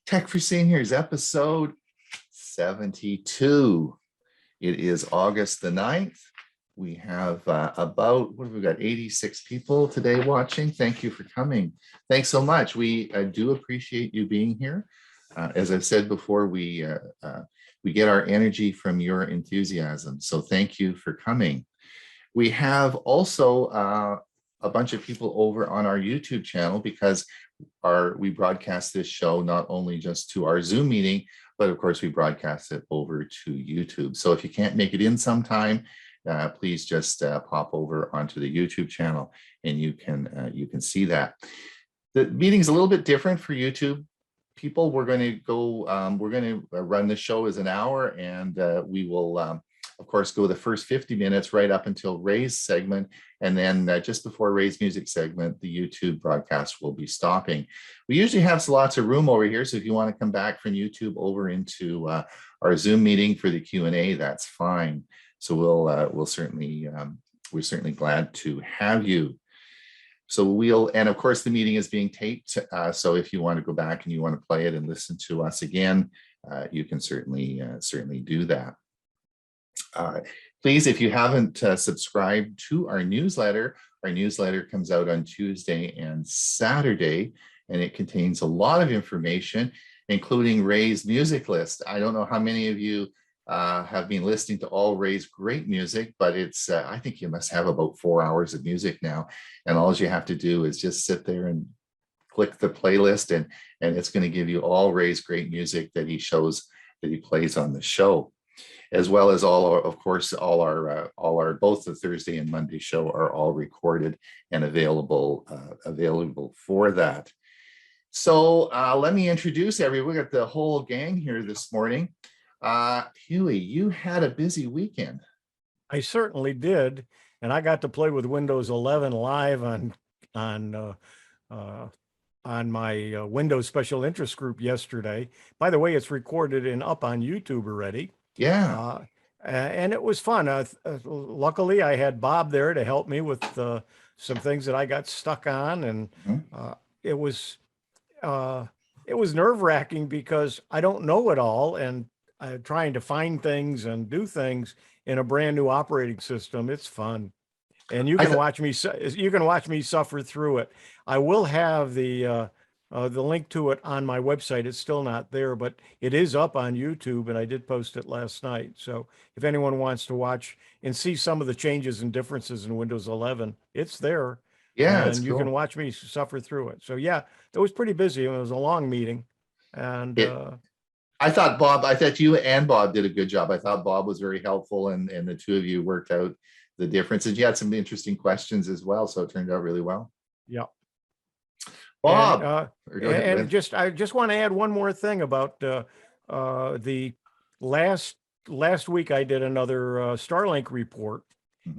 Tech for Seniors, episode 72. It is August the 9th. We have about, what have we got, 86 people today watching. Thank you for coming. Thanks so much. We do appreciate you being here. As I've said before, we get our energy from your enthusiasm. So thank you for coming. We have also a bunch of people over on our YouTube channel because we broadcast this show not only just to our Zoom meeting, but of course we broadcast it over to YouTube. So if you can't make it in sometime, please just pop over onto the YouTube channel and you can see that. The meeting's a little bit different for YouTube people. We're going to go, we're going to run the show as an hour, and we will of course go the first 50 minutes right up until Ray's segment, and then just before Ray's music segment, the YouTube broadcast will be stopping. We usually have lots of room over here, so if you want to come back from YouTube over into our Zoom meeting for the Q&A, that's fine. So we're certainly glad to have you. So and of course the meeting is being taped, so if you want to go back and you want to play it and listen to us again, you can certainly do that. Please, if you haven't subscribed to our newsletter comes out on Tuesday and Saturday, and it contains a lot of information, including Ray's music list. I don't know how many of you have been listening to all Ray's great music, but it's I think you must have about 4 hours of music now, and all you have to do is just sit there and click the playlist, and it's going to give you all Ray's great music that he plays on the show, as well as all our both the Thursday and Monday show are all recorded and available for that. So let me introduce everyone. We got the whole gang here this morning. Hewie, you had a busy weekend. I certainly did, and I got to play with Windows 11 live on my Windows Special Interest Group yesterday. By the way, it's recorded and up on YouTube already. Yeah. And it was fun. Luckily, I had Bob there to help me with some things that I got stuck on, and it was nerve-wracking because I don't know it all, and trying to find things and do things in a brand new operating system. It's fun, and you can watch me suffer through it. I will have the link to it on my website. It's still not there, but it is up on YouTube, and I did post it last night. So if anyone wants to watch and see some of the changes and differences in Windows 11, it's there. Yeah, and you can watch me suffer through it. So yeah, it was pretty busy. It was a long meeting, and I thought you and Bob did a good job. I thought Bob was very helpful, and the two of you worked out the differences. You had some interesting questions as well, so it turned out really well. Yeah. Bob, I just want to add one more thing about the last week. I did another Starlink report,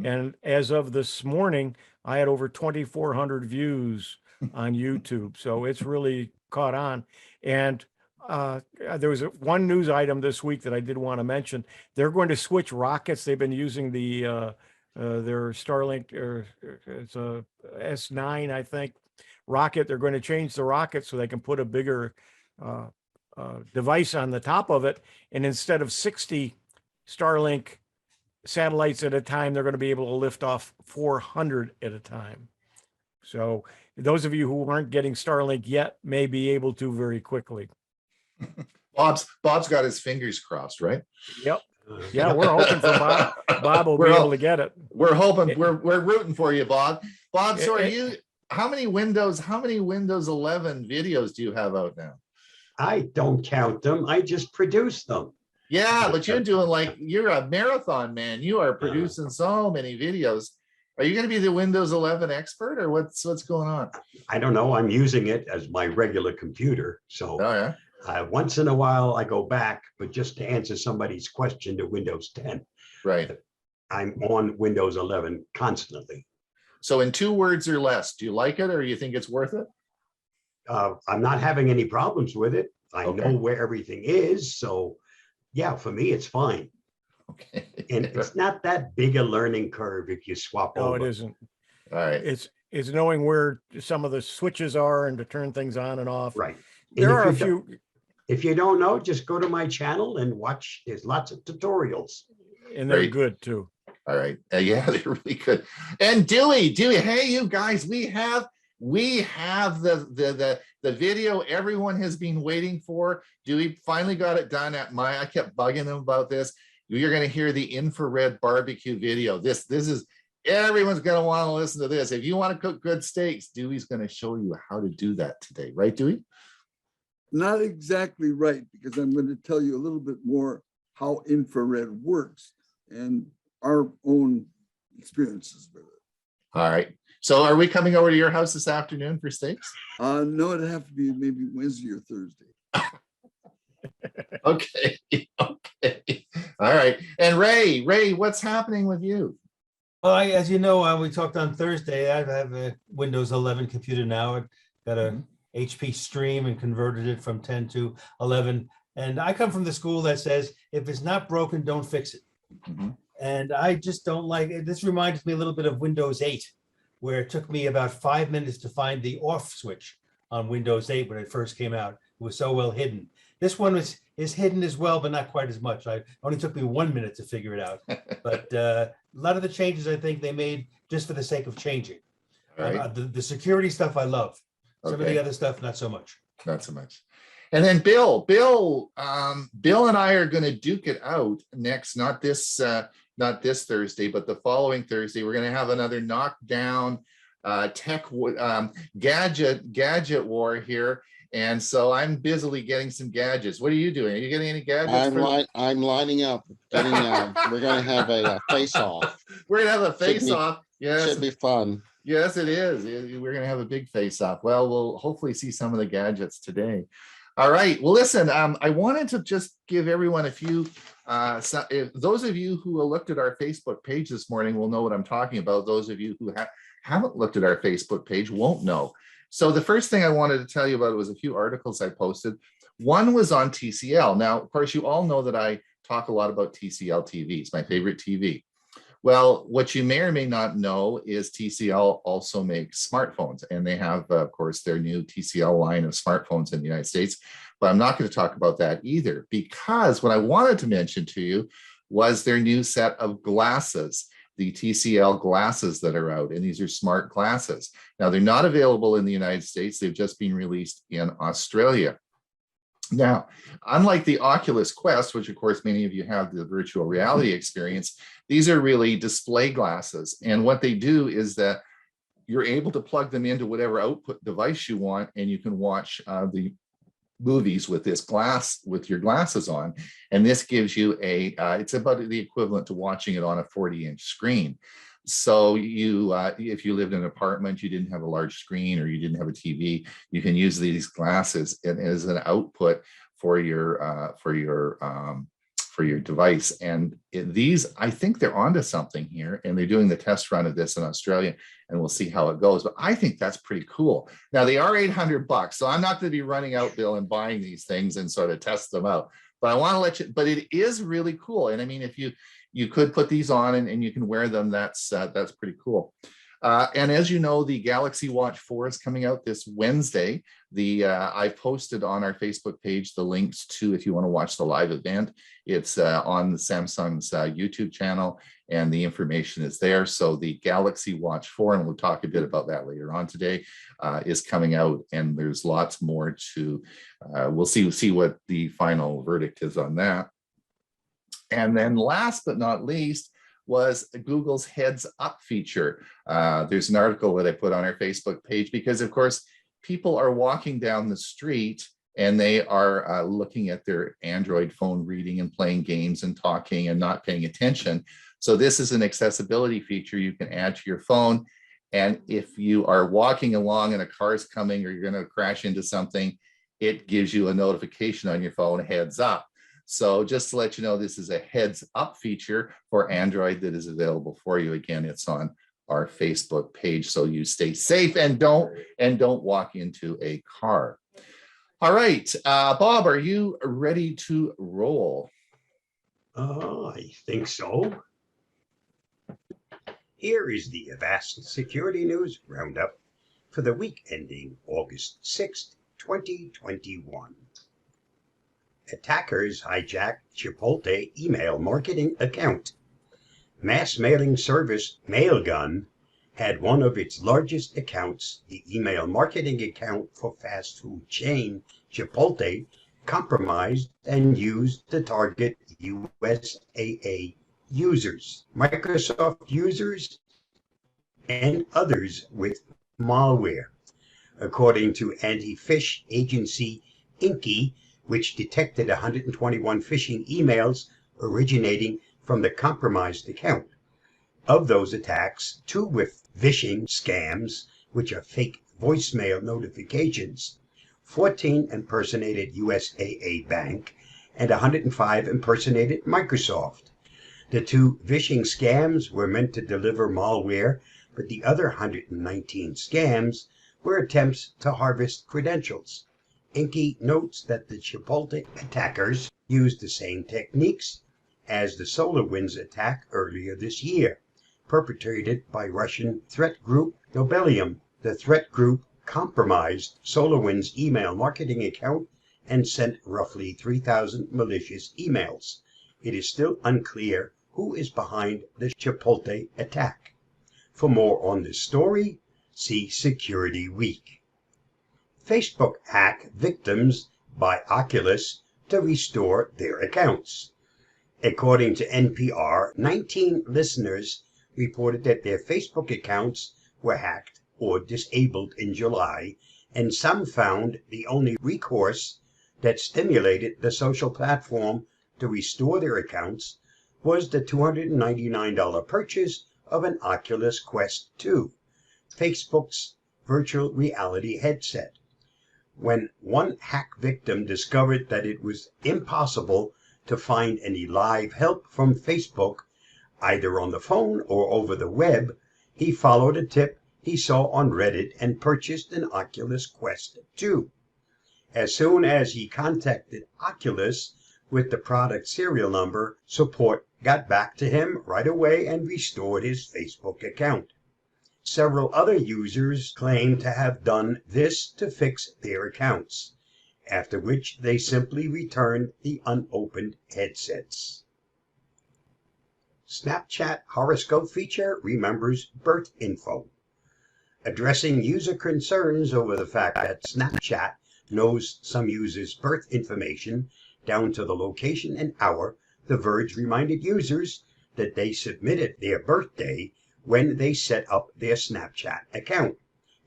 and as of this morning, I had over 2,400 views on YouTube. So it's really caught on. And there was one news item this week that I did want to mention. They're going to switch rockets. They've been using their Starlink, or it's a S9, I think, rocket. They're going to change the rocket so they can put a bigger device on the top of it, and instead of 60 Starlink satellites at a time, they're going to be able to lift off 400 at a time. So those of you who aren't getting Starlink yet may be able to very quickly. Bob's got his fingers crossed, right? Yep. Yeah, we're hoping for Bob. Bob will be able to get it. We're hoping. We're rooting for you, Bob. Bob, so are you? How many Windows 11 videos do you have out now? I don't count them. I just produce them. Yeah, but you're a marathon man. You are producing so many videos. Are you going to be the Windows 11 expert, or what's going on? I don't know. I'm using it as my regular computer. So once in a while I go back, but just to answer somebody's question to Windows 10. Right. I'm on Windows 11 constantly. So in 2 words or less, do you like it, or you think it's worth it? I'm not having any problems with it. I know where everything is. So yeah, for me, it's fine. Okay. And it's not that big a learning curve if you swap over. No, it isn't. All right. It's knowing where some of the switches are and to turn things on and off. Right. There are a few. If you don't know, just go to my channel and watch. There's lots of tutorials. And they're good too. All right. Yeah, they're really good. And Dewey, hey, you guys, we have the video everyone has been waiting for. Dewey finally got it done I kept bugging him about this. You're going to hear the infrared barbecue video. This is, everyone's going to want to listen to this. If you want to cook good steaks, Dewey's going to show you how to do that today. Right, Dewey? Not exactly right, because I'm going to tell you a little bit more how infrared works and our own experiences with it. All right. So are we coming over to your house this afternoon for steaks? No, it'd have to be maybe Wednesday or Thursday. Okay. Okay. All right. And Ray, what's happening with you? Well, as you know, we talked on Thursday. I have a Windows 11 computer now. I've got a HP Stream and converted it from 10 to 11. And I come from the school that says, if it's not broken, don't fix it. And I just don't like it. This reminds me a little bit of Windows 8, where it took me about 5 minutes to find the off switch on Windows 8 when it first came out. It was so well hidden. This one is hidden as well, but not quite as much. It only took me 1 minute to figure it out. But a lot of the changes I think they made just for the sake of changing. Right. The security stuff I love. Some of the other stuff, not so much. Not so much. And then Bill and I are going to duke it out next, not this Thursday, but the following Thursday. We're going to have another knockdown tech gadget war here. And so I'm busily getting some gadgets. What are you doing? Are you getting any gadgets? I'm lining up. We're going to have a face-off. We're going to have a face-off. Yes. Should be fun. Yes, it is. We're going to have a big face-off. Well, we'll hopefully see some of the gadgets today. All right. Well, listen, I wanted to just give everyone a few, those of you who looked at our Facebook page this morning will know what I'm talking about. Those of you who haven't looked at our Facebook page won't know. So the first thing I wanted to tell you about was a few articles I posted. One was on TCL. Now, of course, you all know that I talk a lot about TCL TV. It's my favorite TV. Well, what you may or may not know is TCL also makes smartphones, and they have, of course, their new TCL line of smartphones in the United States. But I'm not going to talk about that either, because what I wanted to mention to you was their new set of glasses, the TCL glasses that are out, and these are smart glasses. Now, they're not available in the United States. They've just been released in Australia. Now, unlike the Oculus Quest, which of course many of you have the virtual reality experience, these are really display glasses. And what they do is that you're able to plug them into whatever output device you want, and you can watch the movies with this glass, with your glasses on. And this gives you it's about the equivalent to watching it on a 40-inch screen. So if you lived in an apartment, you didn't have a large screen, or you didn't have a TV, you can use these glasses as an output for your device. And these, I think they're onto something here, and they're doing the test run of this in Australia, and we'll see how it goes. But I think that's pretty cool. Now they are $800, so I'm not going to be running out, Bill, and buying these things and sort of test them out. But I want to let you. But it is really cool, and I mean, if you could put these on and you can wear them, that's pretty cool. And as you know, the Galaxy Watch 4 is coming out this Wednesday. I posted on our Facebook page the links to, if you want to watch the live event. It's on the Samsung's YouTube channel, and the information is there. So the Galaxy Watch 4, and we'll talk a bit about that later on today, is coming out, and there's lots more to. We'll see what the final verdict is on that. And then last but not least was Google's Heads Up feature. There's an article that I put on our Facebook page because, of course, people are walking down the street and they are looking at their Android phone, reading and playing games and talking and not paying attention. So this is an accessibility feature you can add to your phone. And if you are walking along and a car is coming, or you're going to crash into something, it gives you a notification on your phone, heads up. So just to let you know, this is a heads up feature for Android that is available for you. Again, it's on our Facebook page, so you stay safe and don't walk into a car. All right, Bob, are you ready to roll? I think so. Here is the Avast Security News Roundup for the week ending August 6th, 2021. Attackers hijacked Chipotle email marketing account. Mass mailing service Mailgun had one of its largest accounts, the email marketing account for fast food chain Chipotle, compromised and used to target USAA users, Microsoft users, and others with malware. According to anti-phish agency Inky, which detected 121 phishing emails originating from the compromised account. Of those attacks, 2 were phishing scams, which are fake voicemail notifications. 14 impersonated USAA Bank, and 105 impersonated Microsoft. The 2 phishing scams were meant to deliver malware, but the other 119 scams were attempts to harvest credentials. Inky notes that the Chipotle attackers used the same techniques as the SolarWinds attack earlier this year, perpetrated by Russian threat group Nobelium. The threat group compromised SolarWinds' email marketing account and sent roughly 3,000 malicious emails. It is still unclear who is behind the Chipotle attack. For more on this story, see Security Week. Facebook hack victims by Oculus to restore their accounts. According to NPR, 19 listeners reported that their Facebook accounts were hacked or disabled in July, and some found the only recourse that stimulated the social platform to restore their accounts was the $299 purchase of an Oculus Quest 2, Facebook's virtual reality headset. When one hack victim discovered that it was impossible to find any live help from Facebook, either on the phone or over the web, he followed a tip he saw on Reddit and purchased an Oculus Quest 2. As soon as he contacted Oculus with the product serial number, support got back to him right away and restored his Facebook account. Several other users claim to have done this to fix their accounts, after which they simply returned the unopened headsets. Snapchat horoscope feature remembers birth info. Addressing user concerns over the fact that Snapchat knows some users' birth information down to the location and hour, The Verge reminded users that they submitted their birthday when they set up their Snapchat account.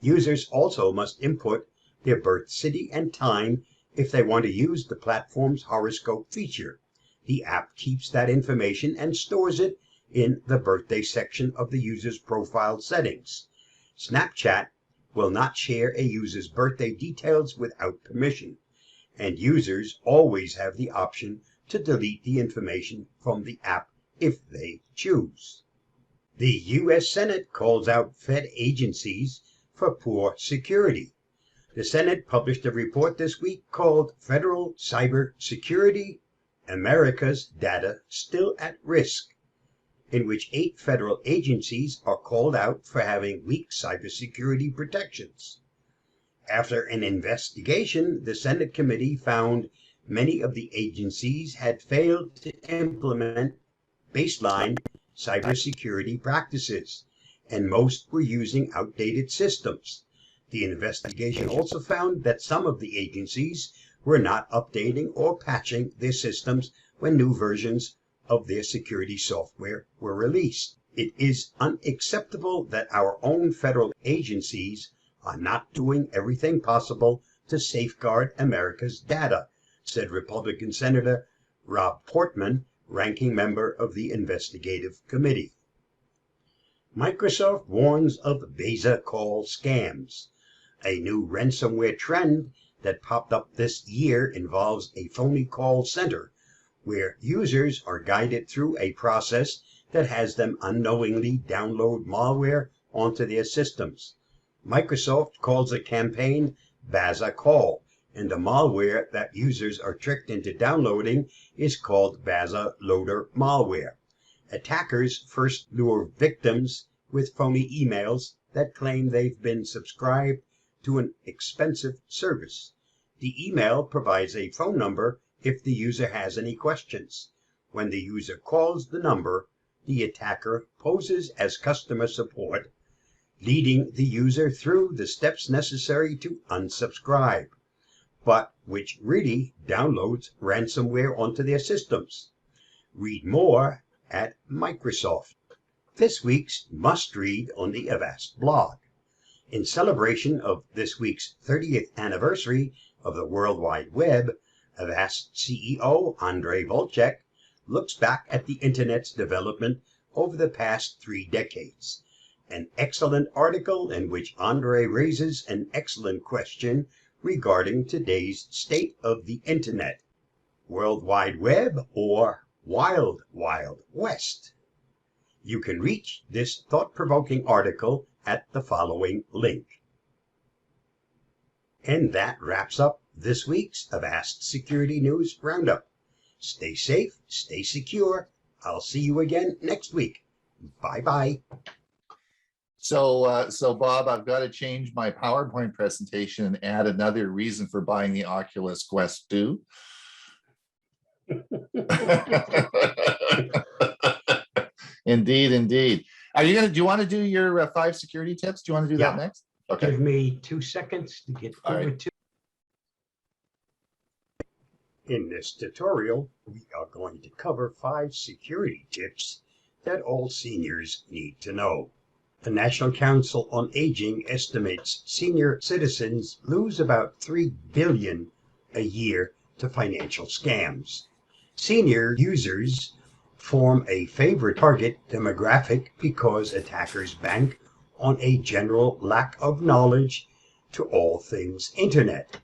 Users also must input their birth city and time if they want to use the platform's horoscope feature. The app keeps that information and stores it in the birthday section of the user's profile settings. Snapchat will not share a user's birthday details without permission, and users always have the option to delete the information from the app if they choose. The U.S. Senate calls out Fed agencies for poor security. The Senate published a report this week called Federal Cyber Security, America's Data Still at Risk, in which 8 federal agencies are called out for having weak cybersecurity protections. After an investigation, the Senate committee found many of the agencies had failed to implement baseline cybersecurity practices, and most were using outdated systems. The investigation also found that some of the agencies were not updating or patching their systems when new versions of their security software were released. It is unacceptable that our own federal agencies are not doing everything possible to safeguard America's data, said Republican Senator Rob Portman, ranking member of the investigative committee. Microsoft warns of beta call scams. A new ransomware trend that popped up this year involves a phony call center where users are guided through a process that has them unknowingly download malware onto their systems. Microsoft calls the campaign Baza Call, and the malware that users are tricked into downloading is called Baza Loader malware. Attackers first lure victims with phony emails that claim they've been subscribed to an expensive service. The email provides a phone number if the user has any questions. When the user calls the number, the attacker poses as customer support, leading the user through the steps necessary to unsubscribe, but which really downloads ransomware onto their systems. Read more at Microsoft. This week's must-read on the Avast blog. In celebration of this week's 30th anniversary of the World Wide Web, Avast CEO Andrei Volchek looks back at the Internet's development over the past 3 decades. An excellent article in which Andrei raises an excellent question regarding today's state of the Internet. World Wide Web or Wild Wild West? You can reach this thought-provoking article at the following link. And that wraps up this week's Avast Security News Roundup. Stay safe, stay secure. I'll see you again next week. Bye-bye. So Bob, I've got to change my PowerPoint presentation and add another reason for buying the Oculus Quest 2. Indeed. Do you want to do your 5 security tips? Do you want to do that next? Okay. Give me 2 seconds to get All over right. to. In this tutorial, we are going to cover 5 security tips that all seniors need to know. The National Council on Aging estimates senior citizens lose about $3 billion a year to financial scams. Senior users form a favorite target demographic because attackers bank on a general lack of knowledge to all things Internet.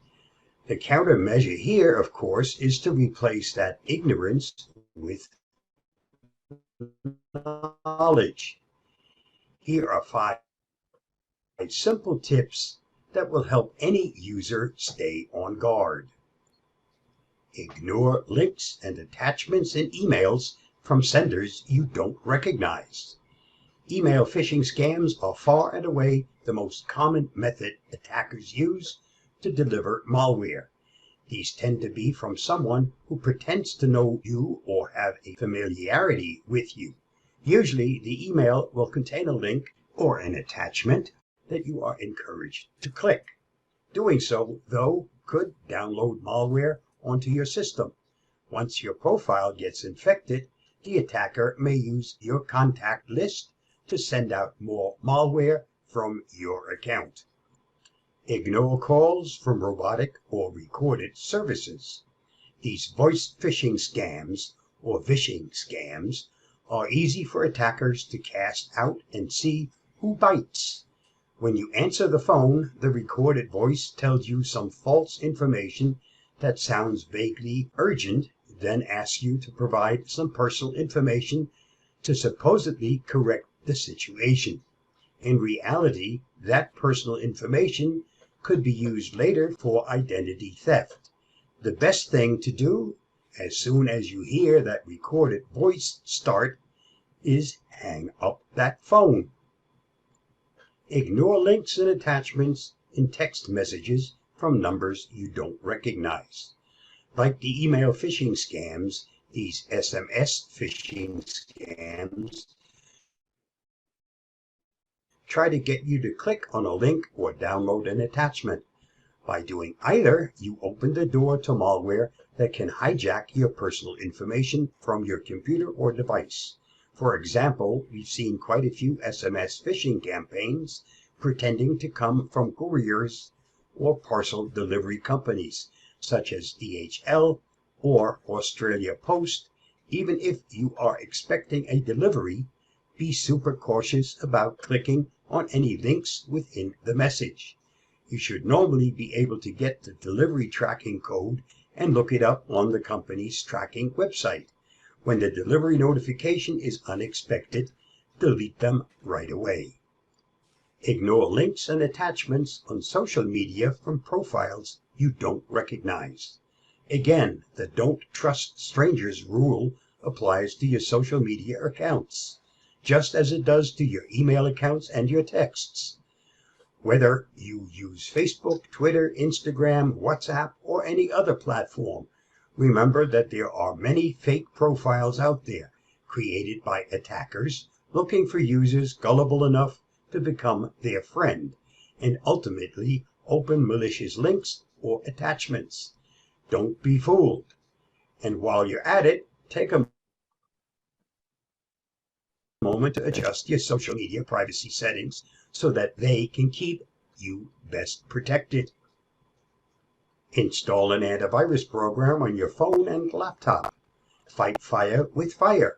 The countermeasure here, of course, is to replace that ignorance with knowledge. Here are 5 simple tips that will help any user stay on guard. Ignore links and attachments in emails from senders you don't recognize. Email phishing scams are far and away the most common method attackers use to deliver malware. These tend to be from someone who pretends to know you or have a familiarity with you. Usually, the email will contain a link or an attachment that you are encouraged to click. Doing so, though, could download malware onto your system. Once your profile gets infected, the attacker may use your contact list to send out more malware from your account. Ignore calls from robotic or recorded services. These voice phishing scams or vishing scams are easy for attackers to cast out and see who bites. When you answer the phone, the recorded voice tells you some false information that sounds vaguely urgent, then asks you to provide some personal information to supposedly correct the situation. In reality, that personal information could be used later for identity theft. The best thing to do, as soon as you hear that recorded voice start, is hang up that phone. Ignore links and attachments in text messages from numbers you don't recognize. Like the email phishing scams, these SMS phishing scams try to get you to click on a link or download an attachment. By doing either, you open the door to malware that can hijack your personal information from your computer or device. For example, we've seen quite a few SMS phishing campaigns pretending to come from couriers or parcel delivery companies, such as DHL or Australia Post. Even if you are expecting a delivery, be super cautious about clicking on any links within the message. You should normally be able to get the delivery tracking code and look it up on the company's tracking website. When the delivery notification is unexpected, delete them right away. Ignore links and attachments on social media from profiles you don't recognize. Again, the don't trust strangers rule applies to your social media accounts, just as it does to your email accounts and your texts. Whether you use Facebook, Twitter, Instagram, WhatsApp, or any other platform, Remember that there are many fake profiles out there created by attackers looking for users gullible enough to become their friend and ultimately open malicious links or attachments. Don't be fooled. And while you're at it, take a moment to adjust your social media privacy settings so that they can keep you best protected. Install an antivirus program on your phone and laptop. Fight fire with fire.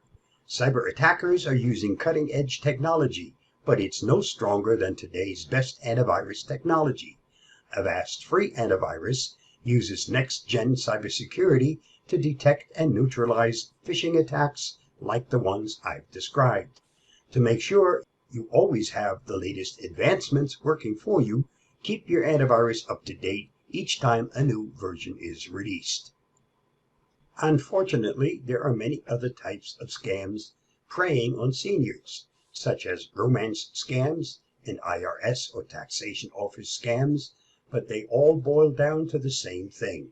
Cyber attackers are using cutting-edge technology, but it's no stronger than today's best antivirus technology. Avast Free Antivirus uses next-gen cybersecurity to detect and neutralize phishing attacks like the ones I've described. To make sure you always have the latest advancements working for you, keep your antivirus up to date each time a new version is released. Unfortunately, there are many other types of scams preying on seniors, such as romance scams and IRS or taxation office scams, but they all boil down to the same thing: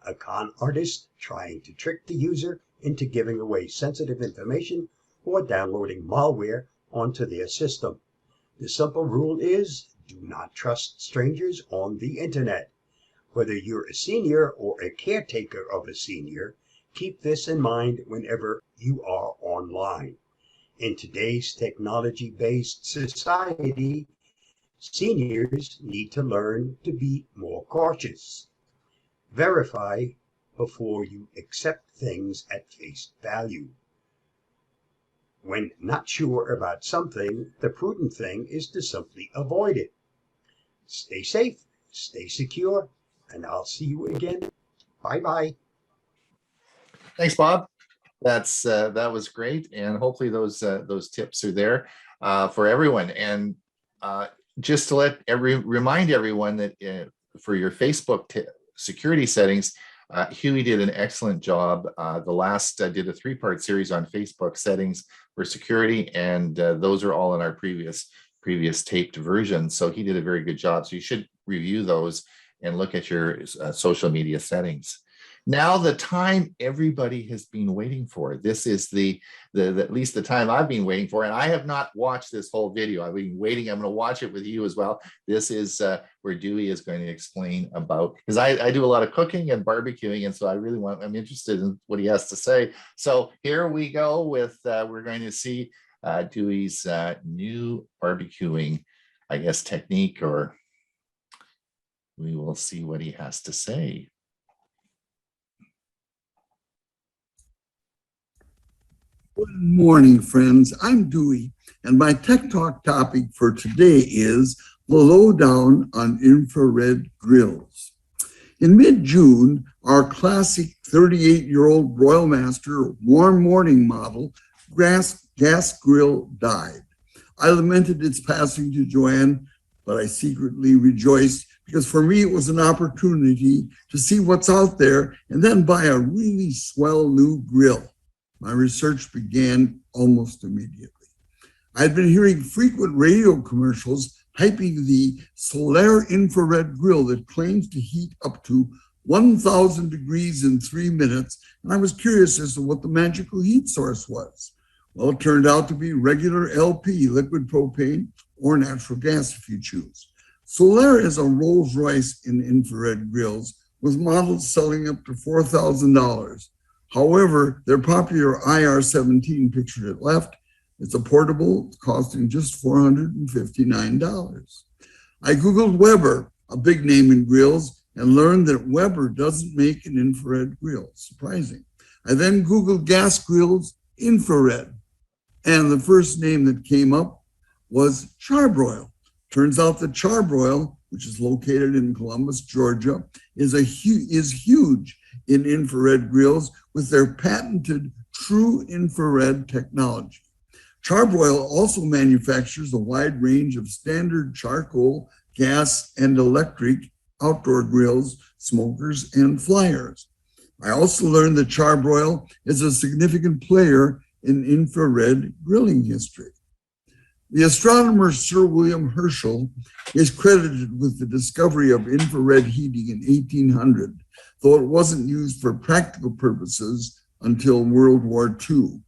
a con artist trying to trick the user into giving away sensitive information or downloading malware onto their system. The simple rule is, do not trust strangers on the internet. Whether you're a senior or a caretaker of a senior, keep this in mind whenever you are online. In today's technology-based society, seniors need to learn to be more cautious. Verify before you accept things at face value. When not sure about something, the prudent thing is to simply avoid it. Stay safe, stay secure, and I'll see you again. Bye-bye. Thanks, Bob. That was great, and hopefully those tips are there for everyone. And just to remind everyone that for your Facebook security settings, Hewie did an excellent job. The last did a 3-part series on Facebook settings for security, and those are all in our previous taped versions. So he did a very good job. So you should review those and look at your social media settings. Now, the time everybody has been waiting for. This is the at least the time I've been waiting for, and I have not watched this whole video. I've been waiting. I'm going to watch it with you as well. This is where Dewey is going to explain about, because I do a lot of cooking and barbecuing, and so I'm interested in what he has to say. So here we go with we're going to see Dewey's new barbecuing, I guess, technique, or we will see what he has to say. Good morning, friends. I'm Dewey, and my Tech Talk topic for today is the lowdown on infrared grills. In mid-June, our classic 38-year-old Royal Master warm morning model gas grill died. I lamented its passing to Joanne, but I secretly rejoiced because for me it was an opportunity to see what's out there and then buy a really swell new grill. My research began almost immediately. I'd been hearing frequent radio commercials hyping the Solaire infrared grill that claims to heat up to 1,000 degrees in 3 minutes, and I was curious as to what the magical heat source was. Well, it turned out to be regular LP, liquid propane, or natural gas if you choose. Solaire is a Rolls Royce in infrared grills, with models selling up to $4,000. However, their popular IR-17 pictured at left, it's a portable costing just $459. I Googled Weber, a big name in grills, and learned that Weber doesn't make an infrared grill. Surprising. I then Googled gas grills infrared, and the first name that came up was Charbroil. Turns out that Charbroil, which is located in Columbus, Georgia, is huge in infrared grills with their patented true infrared technology. Charbroil also manufactures a wide range of standard charcoal, gas, and electric outdoor grills, smokers, and flyers. I also learned that Charbroil is a significant player in infrared grilling history. The astronomer Sir William Herschel is credited with the discovery of infrared heating in 1800. though it wasn't used for practical purposes until World War II.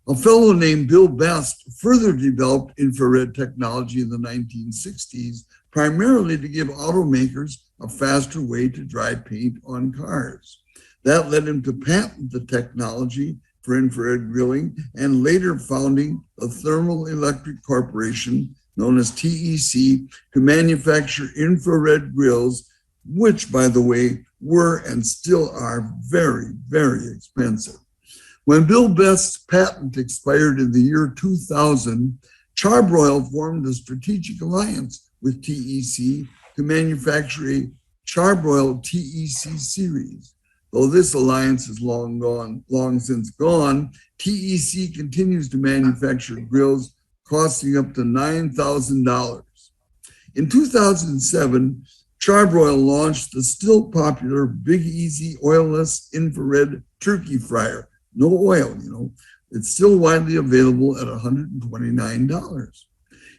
A fellow named Bill Best further developed infrared technology in the 1960s, primarily to give automakers a faster way to dry paint on cars. That led him to patent the technology for infrared grilling and later founding the Thermal Electric Corporation, known as TEC, to manufacture infrared grills, which, by the way, were and still are very, very expensive. When Bill Best's patent expired in the year 2000, Charbroil formed a strategic alliance with TEC to manufacture a Charbroil TEC series. Though this alliance is long since gone, TEC continues to manufacture grills costing up to $9,000. In 2007, Charbroil launched the still popular Big Easy oilless infrared turkey fryer. No oil, It's still widely available at $129.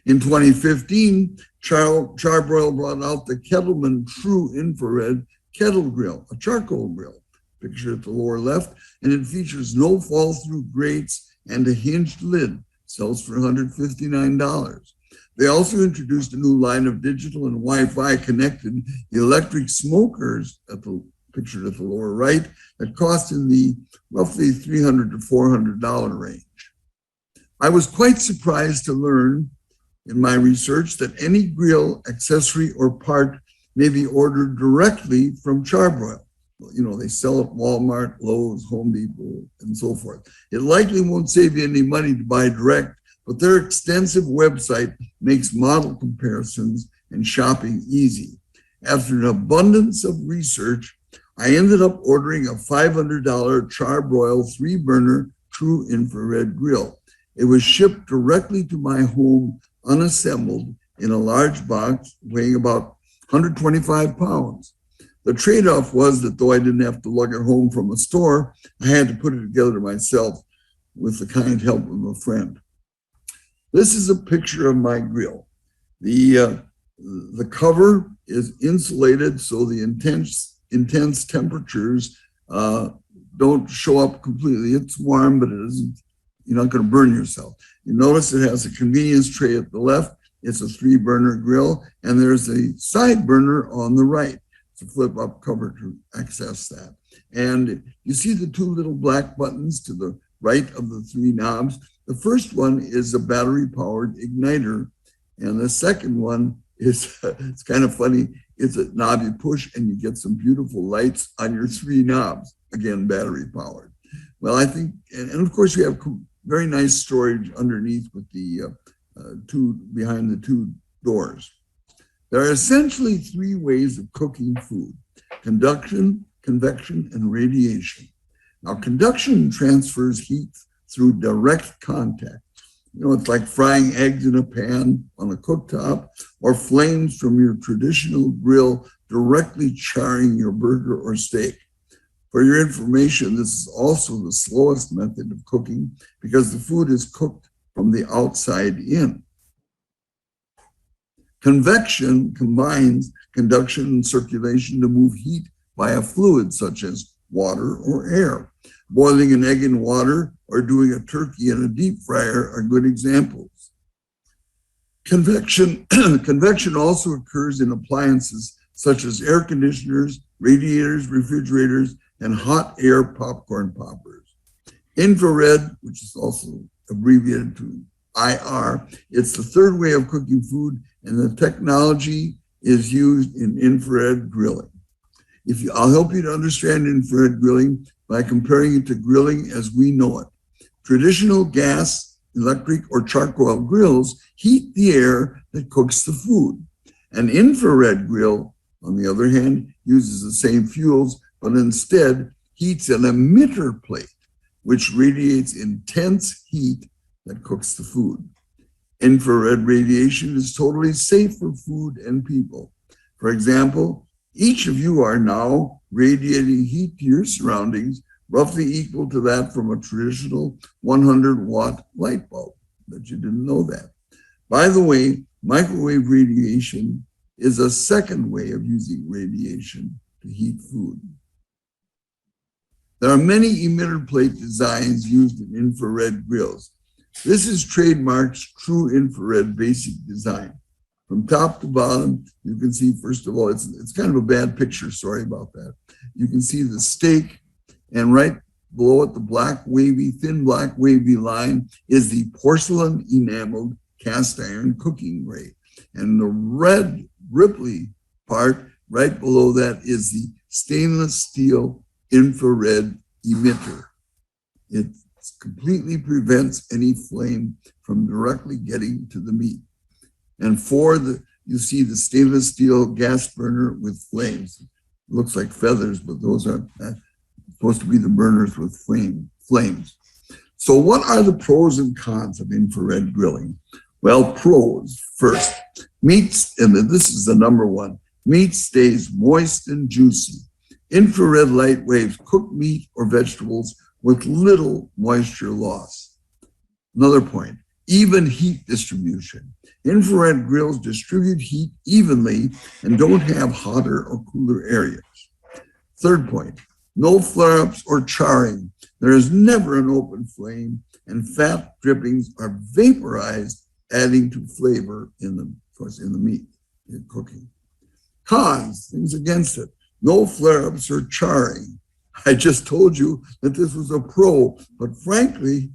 In 2015, Charbroil brought out the Kettleman True Infrared Kettle Grill, a charcoal grill, pictured at the lower left, and it features no fall-through grates and a hinged lid, sells for $159. They also introduced a new line of digital and Wi-Fi connected electric smokers, pictured at the lower right, that cost in the roughly $300 to $400 range. I was quite surprised to learn in my research that any grill, accessory, or part may be ordered directly from Charbroil. They sell at Walmart, Lowe's, Home Depot, and so forth. It likely won't save you any money to buy direct, but their extensive website makes model comparisons and shopping easy. After an abundance of research, I ended up ordering a $500 Charbroil 3-burner True Infrared Grill. It was shipped directly to my home unassembled in a large box weighing about 125 pounds. The trade-off was that though I didn't have to lug it home from a store, I had to put it together myself with the kind help of a friend. This is a picture of my grill. The cover is insulated so the intense temperatures don't show up completely. It's warm, but it isn't. You're not going to burn yourself. You notice it has a convenience tray at the left. It's a 3-burner grill, and there's a side burner on the right. It's a flip-up cover to access that. And you see the 2 little black buttons to the right of the 3 knobs. The first one is a battery-powered igniter, and the second one is, it's kind of funny, it's a knob you push and you get some beautiful lights on your 3 knobs, again, battery-powered. Well, I think, and of course you have very nice storage underneath with the behind the 2 doors. There are essentially 3 ways of cooking food: conduction, convection, and radiation. Now, conduction transfers heat through direct contact. It's like frying eggs in a pan on a cooktop, or flames from your traditional grill directly charring your burger or steak. For your information, this is also the slowest method of cooking because the food is cooked from the outside in. Convection combines conduction and circulation to move heat by a fluid such as water or air. Boiling an egg in water or doing a turkey in a deep fryer are good examples. Convection also occurs in appliances such as air conditioners, radiators, refrigerators, and hot air popcorn poppers. Infrared, which is also abbreviated to IR, it's the 3rd way of cooking food, and the technology is used in infrared grilling. I'll help you to understand infrared grilling by comparing it to grilling as we know it. Traditional gas, electric, or charcoal grills heat the air that cooks the food. An infrared grill, on the other hand, uses the same fuels, but instead heats an emitter plate, which radiates intense heat that cooks the food. Infrared radiation is totally safe for food and people. For example, each of you are now radiating heat to your surroundings, roughly equal to that from a traditional 100-watt light bulb. Bet you didn't know that. By the way, microwave radiation is a second way of using radiation to heat food. There are many emitter plate designs used in infrared grills. This is Trademark's True Infrared Basic Design. From top to bottom, you can see, first of all, it's kind of a bad picture, sorry about that. You can see the steak, and right below it, the thin black wavy line is the porcelain enameled cast iron cooking grate. And the red ripply part right below that is the stainless steel infrared emitter. It completely prevents any flame from directly getting to the meat. And you see the stainless steel gas burner with flames. It looks like feathers, but those are supposed to be the burners with flames. So what are the pros and cons of infrared grilling? Well, pros first. Meats, and this is the number one, meat stays moist and juicy. Infrared light waves cook meat or vegetables with little moisture loss. Another point, even heat distribution. Infrared grills distribute heat evenly and don't have hotter or cooler areas. Third point, no flare-ups or charring. There is never an open flame, and fat drippings are vaporized, adding to flavor in the meat in cooking. Cons, things against it. No flare-ups or charring. I just told you that this was a pro, but frankly,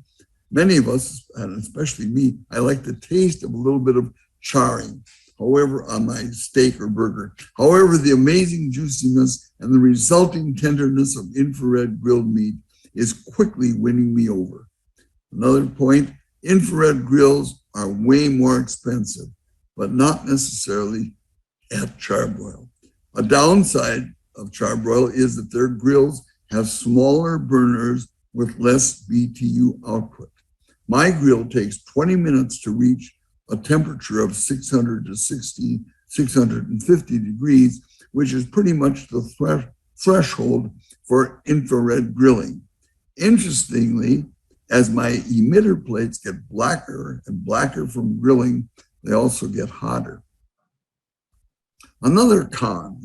many of us, and especially me, I like the taste of a little bit of charring, however, on my steak or burger. However, the amazing juiciness and the resulting tenderness of infrared grilled meat is quickly winning me over. Another point, infrared grills are way more expensive, but not necessarily at charbroil. A downside of charbroil is that their grills have smaller burners with less BTU output. My grill takes 20 minutes to reach a temperature of 600 to 650 degrees, which is pretty much the threshold for infrared grilling. Interestingly, as my emitter plates get blacker and blacker from grilling, they also get hotter. Another con,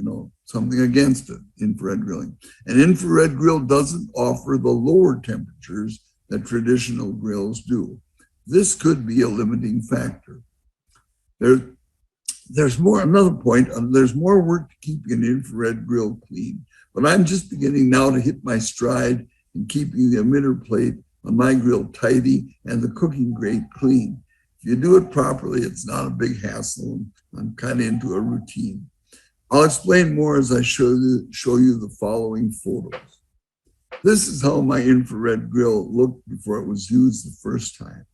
something against it, infrared grilling. An infrared grill doesn't offer the lower temperatures that traditional grills do. This could be a limiting factor. There's another point, there's more work to keep an infrared grill clean, but I'm just beginning now to hit my stride in keeping the emitter plate on my grill tidy and the cooking grate clean. If you do it properly, it's not a big hassle. I'm kind of into a routine. I'll explain more as I show you the following photos. This is how my infrared grill looked before it was used the first time.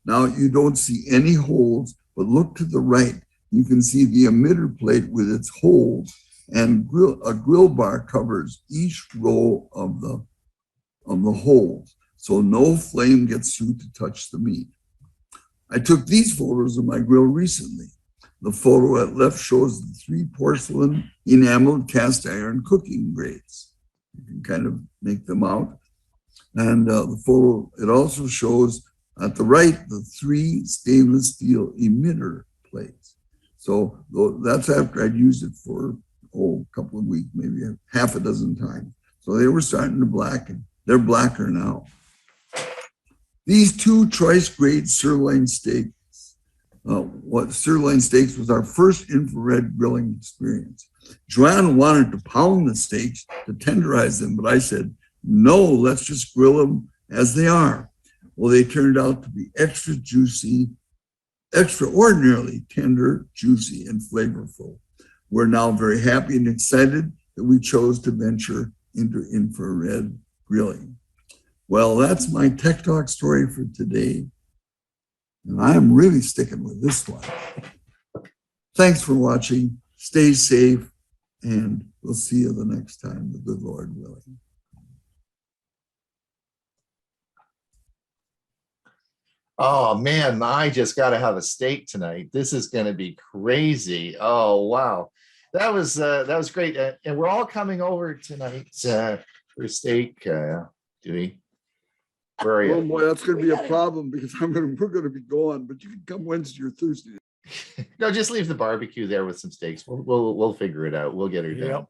Now you don't see any holes, but look to the right. You can see the emitter plate with its holes, and a grill bar covers each row of the holes, so no flame gets through to touch the meat. I took these photos of my grill recently. The photo at left shows the 3 porcelain enameled cast iron cooking grates. You can kind of make them out. And the photo, it also shows at the right, the 3 stainless steel emitter plates. So that's after I'd used it for a couple of weeks, maybe half a dozen times. So they were starting to blacken. They're blacker now. These 2 choice grade sirloin steaks. Sirloin steaks was our first infrared grilling experience. Joanne wanted to pound the steaks to tenderize them, but I said, no, let's just grill them as they are. Well, they turned out to be extra juicy, extraordinarily tender, juicy, and flavorful. We're now very happy and excited that we chose to venture into infrared grilling. Well, that's my Tech Talk story for today. And I'm really sticking with this one. Thanks for watching. Stay safe, and we'll see you the next time, the good Lord willing. Oh man, I just got to have a steak tonight. This is going to be crazy. Oh wow, that was great, and we're all coming over tonight for steak. Dewey, where are you? Oh boy, that's going to be a problem because we're going to be going. But you can come Wednesday or Thursday. No, just leave the barbecue there with some steaks. We'll figure it out. We'll get her done.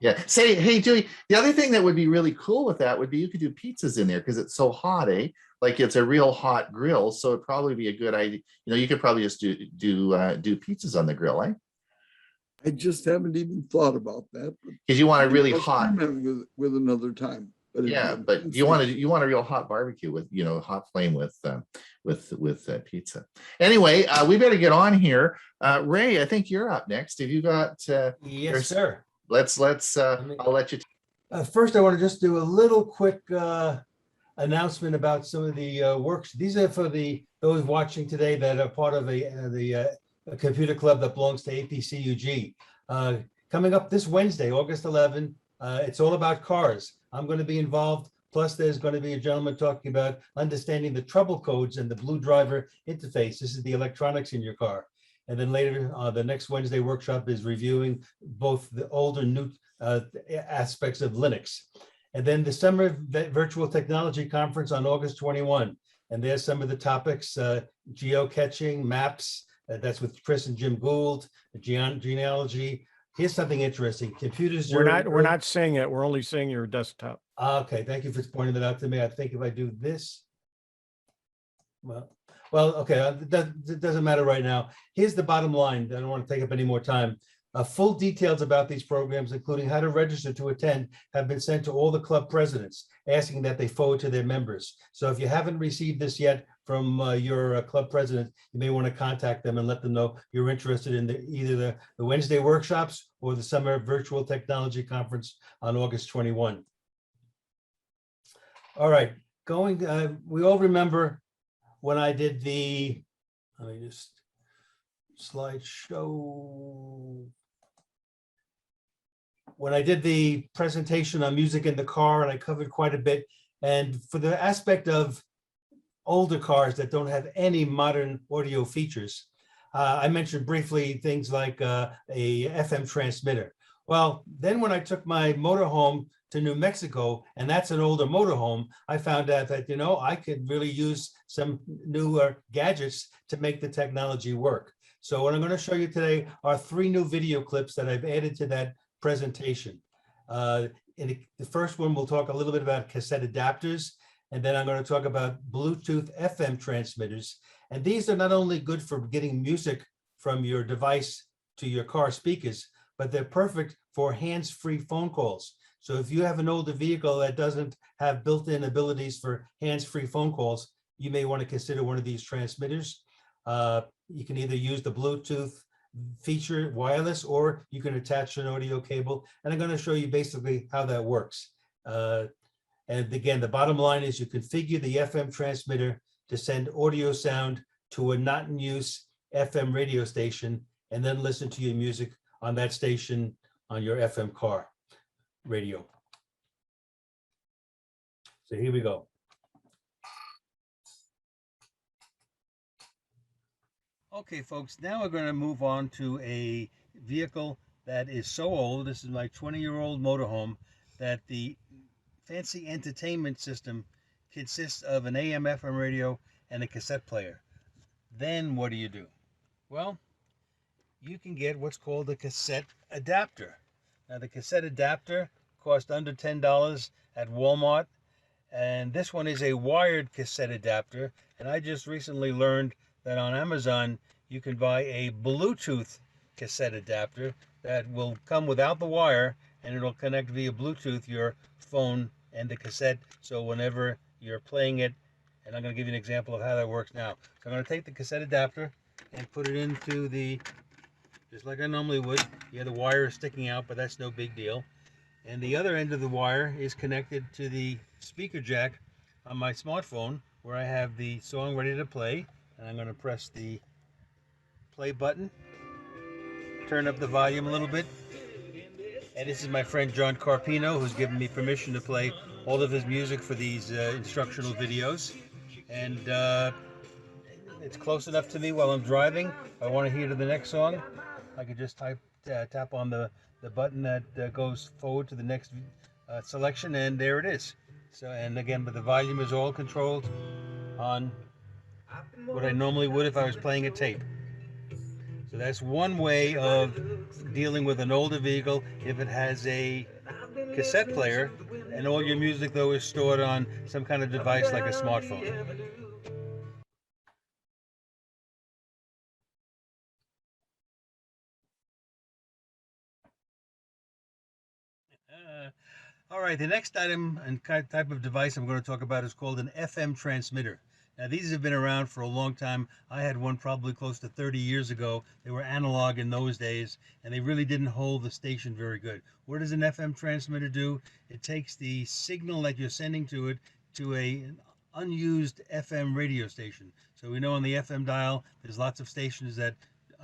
Yeah. Say, hey, Dewey, the other thing that would be really cool with that would be you could do pizzas in there because it's so hot, eh? Like it's a real hot grill. So it'd probably be a good idea. You know, you could probably just do pizzas on the grill, eh? I just haven't even thought about that. Because you want a really I'll hot, experiment with another time. But yeah, but you want a real hot barbecue with, you know, hot flame with pizza. Anyway, we better get on here. Ray, I think you're up next. Have you got Yes, sir. let's I'll let you. First, I want to just do a little quick announcement about some of the works. These are for those watching today that are part of a computer club that belongs to APCUG. Coming up this Wednesday, August 11, it's all about cars. I'm going to be involved. Plus, there's going to be a gentleman talking about understanding the trouble codes and the Blue Driver interface. This is the electronics in your car. And then later, the next Wednesday workshop is reviewing both the old and new aspects of Linux. And then the Summer Virtual Technology Conference on August 21. And there's some of the topics, geocaching, maps, that's with Chris and Jim Gould, genealogy. Here's something interesting. Computers. We're not seeing it. We're only seeing your desktop. Okay, thank you for pointing that out to me. I think if I do this, well, okay, that doesn't matter right now. Here's the bottom line. I don't want to take up any more time. Full details about these programs, including how to register to attend, have been sent to all the club presidents, asking that they forward to their members. So if you haven't received this yet from your club president, you may want to contact them and let them know you're interested in either the Wednesday workshops or the Summer Virtual Technology Conference on August 21. All right, we all remember when I did let me just slideshow. When I did the presentation on music in the car, and I covered quite a bit, and for the aspect of older cars that don't have any modern audio features, I mentioned briefly things like a FM transmitter. Well, then when I took my motorhome to New Mexico, and that's an older motorhome, I found out that, you know, I could really use some newer gadgets to make the technology work. So what I'm going to show you today are 3 new video clips that I've added to that presentation. In the first one, we'll talk a little bit about cassette adapters, and then I'm going to talk about Bluetooth FM transmitters. And these are not only good for getting music from your device to your car speakers, but they're perfect for hands-free phone calls. So if you have an older vehicle that doesn't have built-in abilities for hands-free phone calls, you may want to consider one of these transmitters. You can either use the Bluetooth feature wireless, or you can attach an audio cable. And I'm going to show you basically how that works. And again, the bottom line is you configure the FM transmitter to send audio sound to a not in use FM radio station, and then listen to your music on that station on your FM car radio. So here we go. Okay, folks, now we're going to move on to a vehicle that is so old. This is my 20-year-old motorhome that the fancy entertainment system consists of an AM/FM radio and a cassette player. Then what do? Well, you can get what's called a cassette adapter. Now, the cassette adapter costs under $10 at Walmart, and this one is a wired cassette adapter. And I just recently learned that on Amazon you can buy a Bluetooth cassette adapter that will come without the wire, and it'll connect via Bluetooth your phone and the cassette. So whenever you're playing it, and I'm going to give you an example of how that works now. So I'm going to take the cassette adapter and put it into just like I normally would. Yeah, the wire is sticking out, but that's no big deal. And the other end of the wire is connected to the speaker jack on my smartphone, where I have the song ready to play. And I'm going to press the play button, turn up the volume a little bit. And this is my friend John Carpino, who's given me permission to play all of his music for these instructional videos. And it's close enough to me while I'm driving. If I want to hear to the next song, I could just tap on the button that goes forward to the next selection, and there it is. So, and again, but the volume is all controlled on what I normally would if I was playing a tape. So that's one way of dealing with an older vehicle if it has a cassette player and all your music though is stored on some kind of device like a smartphone. All right, the next item and type of device I'm going to talk about is called an FM transmitter. Now, these have been around for a long time. I had one probably close to 30 years ago. They were analog in those days, and they really didn't hold the station very good. What does an FM transmitter do? It takes the signal that you're sending to it to an unused FM radio station. So we know on the FM dial, there's lots of stations that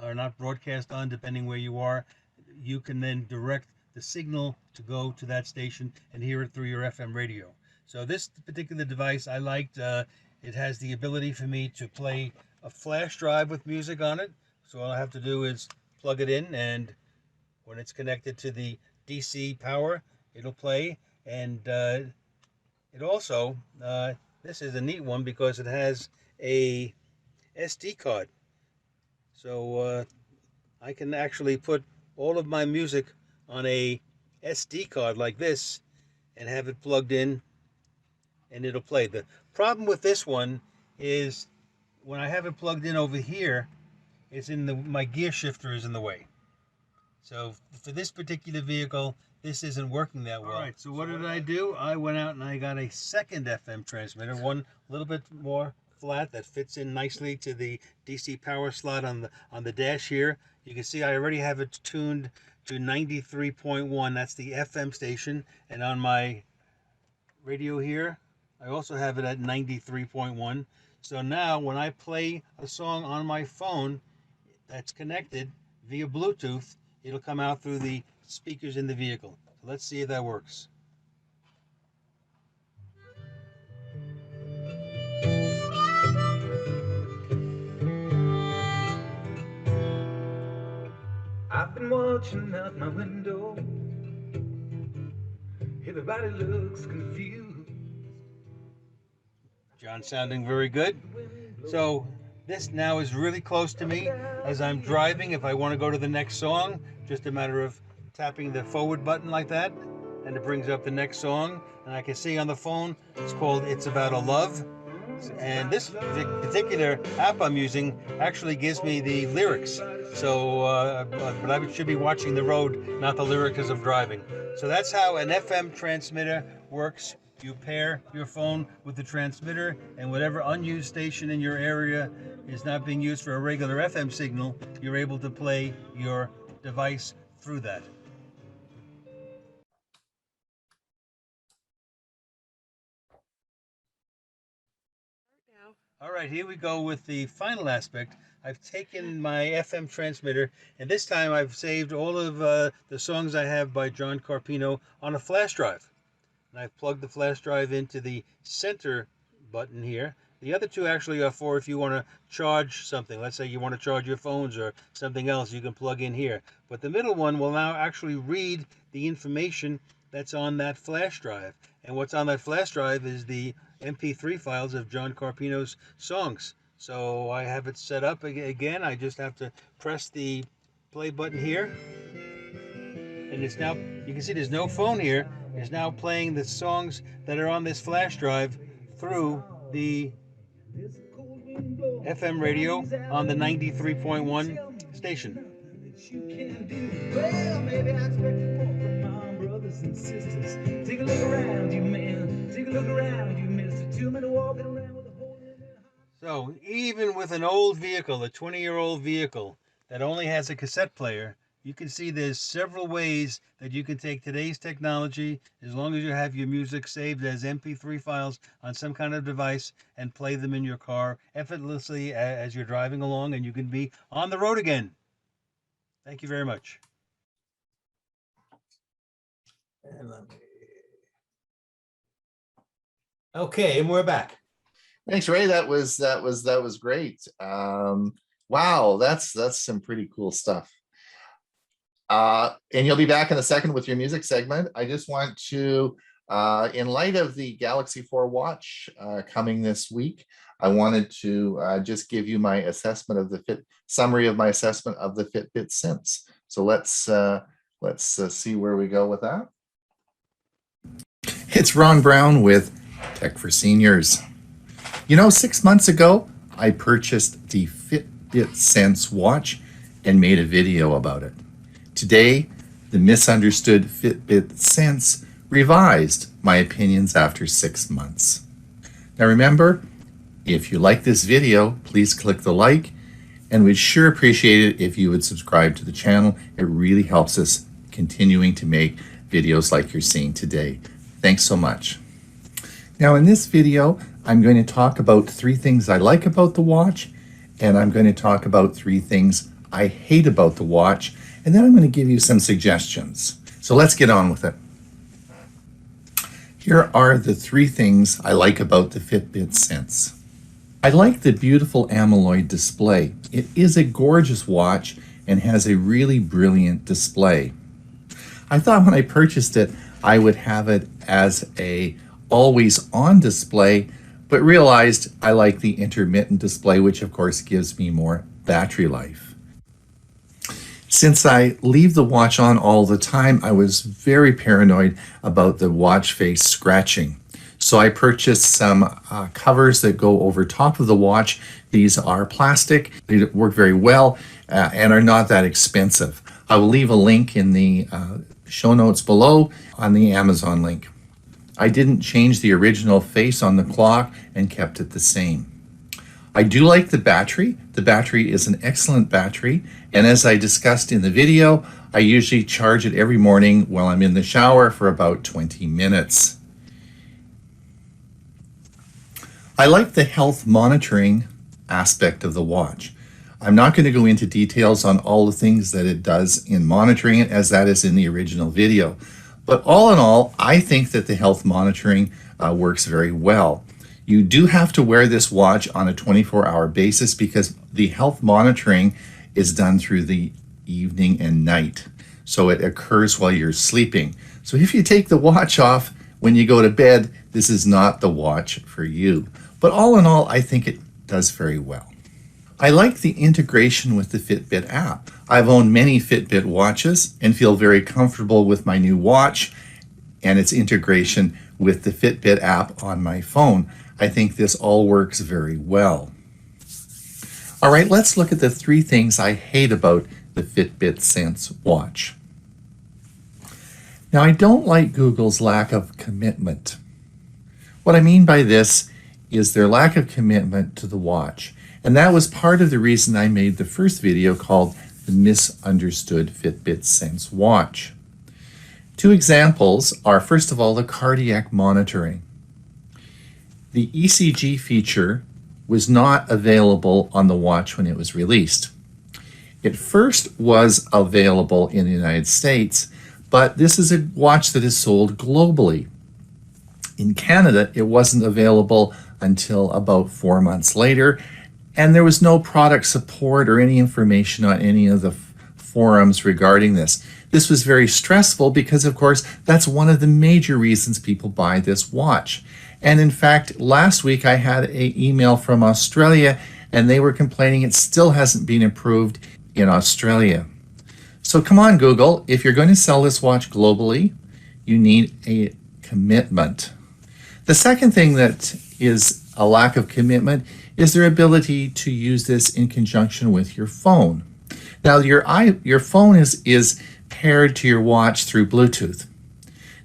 are not broadcast on, depending where you are. You can then direct the signal to go to that station and hear it through your FM radio. So this particular device I liked. It has the ability for me to play a flash drive with music on it. So all I have to do is plug it in, and when it's connected to the DC power, it'll play. And it also, this is a neat one because it has a SD card. So I can actually put all of my music on a SD card like this and have it plugged in, and it'll play. The problem with this one is when I have it plugged in over here, it's in my gear shifter is in the way. So for this particular vehicle, this isn't working that well. All right, so what did I do? I went out and I got a second FM transmitter, one a little bit more flat that fits in nicely to the DC power slot on the dash here. You can see I already have it tuned to 93.1. That's the FM station, and on my radio here, I also have it at 93.1. So now when I play a song on my phone that's connected via Bluetooth, it'll come out through the speakers in the vehicle. So let's see if that works. I've been watching out my window. Everybody looks confused. John sounding very good. So this now is really close to me as I'm driving. If I want to go to the next song, just a matter of tapping the forward button like that, and it brings up the next song. And I can see on the phone, it's called It's About a Love. And this particular app I'm using actually gives me the lyrics. So, but I should be watching the road, not the lyrics as I'm driving. So that's how an FM transmitter works. You pair your phone with the transmitter, and whatever unused station in your area is not being used for a regular FM signal, you're able to play your device through that. All right, here we go with the final aspect. I've taken my FM transmitter, and this time I've saved all of the songs I have by John Carpino on a flash drive. And I've plugged the flash drive into the center button here. The other two actually are for if you want to charge something. Let's say you want to charge your phones or something else, you can plug in here. But the middle one will now actually read the information that's on that flash drive. And what's on that flash drive is the MP3 files of John Carpino's songs. So I have it set up again. I just have to press the play button here. And it's now, you can see there's no phone here. It's now playing the songs that are on this flash drive through the FM radio on the 93.1 station. Well, maybe I expect more from my brothers and sisters. Take a look around you, man. Take a look around you, mister. Too many walking around with a hole in their heart. So even with an old vehicle, a 20-year-old vehicle that only has a cassette player, you can see there's several ways that you can take today's technology, as long as you have your music saved as MP3 files on some kind of device, and play them in your car effortlessly as you're driving along, and you can be on the road again. Thank you very much. Okay, and we're back. Thanks, Ray. That was great. Wow, that's some pretty cool stuff. And you'll be back in a second with your music segment. I just want to In light of the Galaxy 4 watch coming this week, I wanted to just give you my assessment of the summary of my assessment of the Fitbit Sense. So let's see where we go with that. It's Ron Brown with Tech for Seniors. You know, 6 months ago, I purchased the Fitbit Sense watch and made a video about it. Today, the misunderstood Fitbit Sense revised my opinions after 6 months. Now remember, if you like this video, please click the like, and we'd sure appreciate it if you would subscribe to the channel. It really helps us continuing to make videos like you're seeing today. Thanks so much. Now in this video, I'm going to talk about 3 things I like about the watch, and I'm going to talk about 3 things I hate about the watch, and then I'm going to give you some suggestions. So let's get on with it. Here are the 3 things I like about the Fitbit Sense. I like the beautiful AMOLED display. It is a gorgeous watch and has a really brilliant display. I thought when I purchased it, I would have it as a always on display, but realized I like the intermittent display, which of course gives me more battery life. Since I leave the watch on all the time, I was very paranoid about the watch face scratching. So I purchased some covers that go over top of the watch. These are plastic, they work very well and are not that expensive. I will leave a link in the show notes below on the Amazon link. I didn't change the original face on the clock and kept it the same. I do like the battery. The battery is an excellent battery, and as I discussed in the video, I usually charge it every morning while I'm in the shower for about 20 minutes. I like the health monitoring aspect of the watch. I'm not going to go into details on all the things that it does in monitoring it, as that is in the original video. But all in all, I think that the health monitoring works very well. You do have to wear this watch on a 24-hour basis because the health monitoring is done through the evening and night. So it occurs while you're sleeping. So if you take the watch off when you go to bed, this is not the watch for you. But all in all, I think it does very well. I like the integration with the Fitbit app. I've owned many Fitbit watches and feel very comfortable with my new watch and its integration with the Fitbit app on my phone. I think this all works very well. All right, let's look at the 3 things I hate about the Fitbit Sense watch. Now, I don't like Google's lack of commitment. What I mean by this is their lack of commitment to the watch. And that was part of the reason I made the first video called The Misunderstood Fitbit Sense Watch. 2 examples are, first of all, the cardiac monitoring. The ECG feature was not available on the watch when it was released. It first was available in the United States, but this is a watch that is sold globally. In Canada, it wasn't available until about 4 months later, and there was no product support or any information on any of the forums regarding this. This was very stressful because, of course, that's one of the major reasons people buy this watch. And in fact, last week I had an email from Australia and they were complaining it still hasn't been approved in Australia. So come on, Google, if you're going to sell this watch globally, you need a commitment. The second thing that is a lack of commitment is their ability to use this in conjunction with your phone. Now, your phone is paired to your watch through Bluetooth.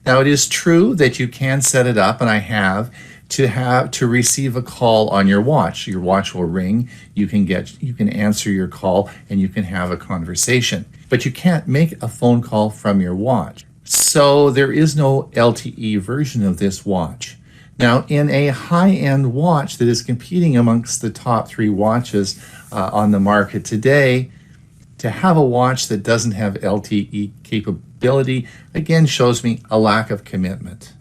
Now, it is true that you can set it up, and I have to receive a call on your watch. Your watch will ring, you can answer your call, and you can have a conversation. But you can't make a phone call from your watch. So there is no LTE version of this watch. Now, in a high-end watch that is competing amongst the top 3 watches on the market today, to have a watch that doesn't have LTE capability, again, shows me a lack of commitment.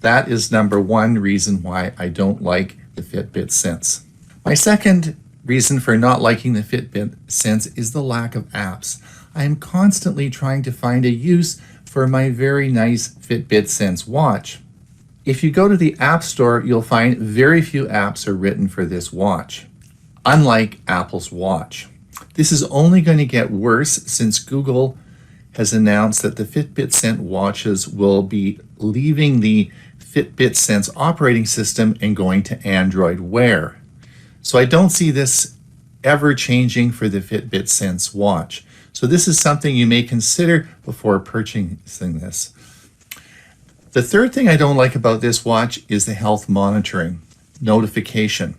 That is number 1 reason why I don't like the Fitbit Sense. My second reason for not liking the Fitbit Sense is the lack of apps. I am constantly trying to find a use for my very nice Fitbit Sense watch. If you go to the App Store, you'll find very few apps are written for this watch, unlike Apple's watch. This is only going to get worse since Google has announced that the Fitbit Sense watches will be leaving the Fitbit Sense operating system and going to Android Wear. So I don't see this ever changing for the Fitbit Sense watch. So this is something you may consider before purchasing this. The third thing I don't like about this watch is the health monitoring notification.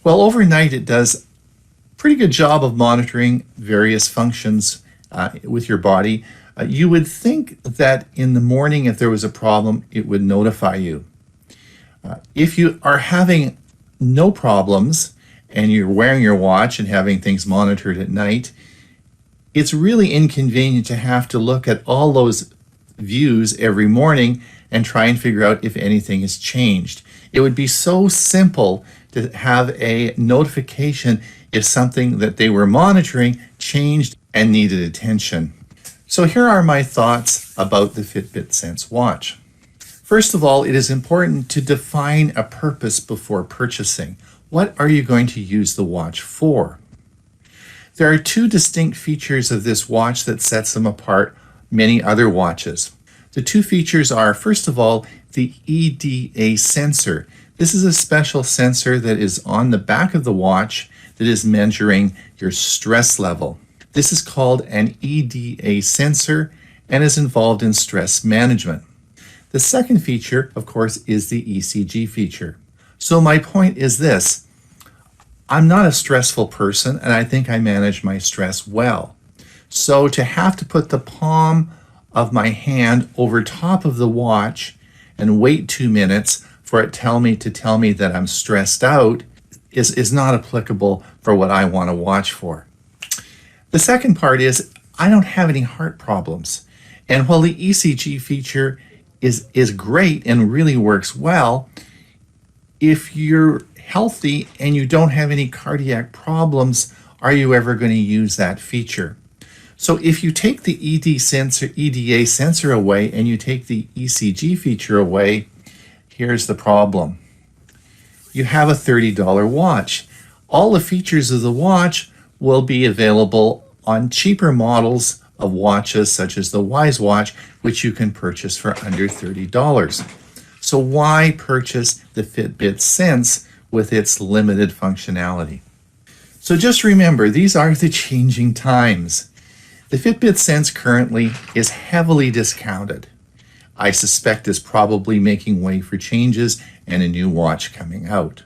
Well, overnight it does a pretty good job of monitoring various functions with your body. You would think that in the morning, if there was a problem, it would notify you. If you are having no problems and you're wearing your watch and having things monitored at night, it's really inconvenient to have to look at all those views every morning and try and figure out if anything has changed. It would be so simple to have a notification if something that they were monitoring changed and needed attention. So here are my thoughts about the Fitbit Sense watch. First of all, it is important to define a purpose before purchasing. What are you going to use the watch for? There are two distinct features of this watch that sets them apart many other watches. The two features are, first of all, the EDA sensor. This is a special sensor that is on the back of the watch that is measuring your stress level. This is called an EDA sensor and is involved in stress management. The second feature, of course, is the ECG feature. So my point is this: I'm not a stressful person, and I think I manage my stress well. So to have to put the palm of my hand over top of the watch and wait 2 minutes for it to tell me that I'm stressed out is not applicable for what I want to watch for. The second part is I don't have any heart problems. And while the ECG feature is great and really works well, if you're healthy and you don't have any cardiac problems, are you ever going to use that feature? So if you take the EDA sensor away and you take the ECG feature away, here's the problem. You have a $30 watch. All the features of the watch will be available on cheaper models of watches such as the Wise Watch, which you can purchase for under $30. So why purchase the Fitbit Sense with its limited functionality? So just remember, these are the changing times. The Fitbit Sense currently is heavily discounted. I suspect is probably making way for changes and a new watch coming out.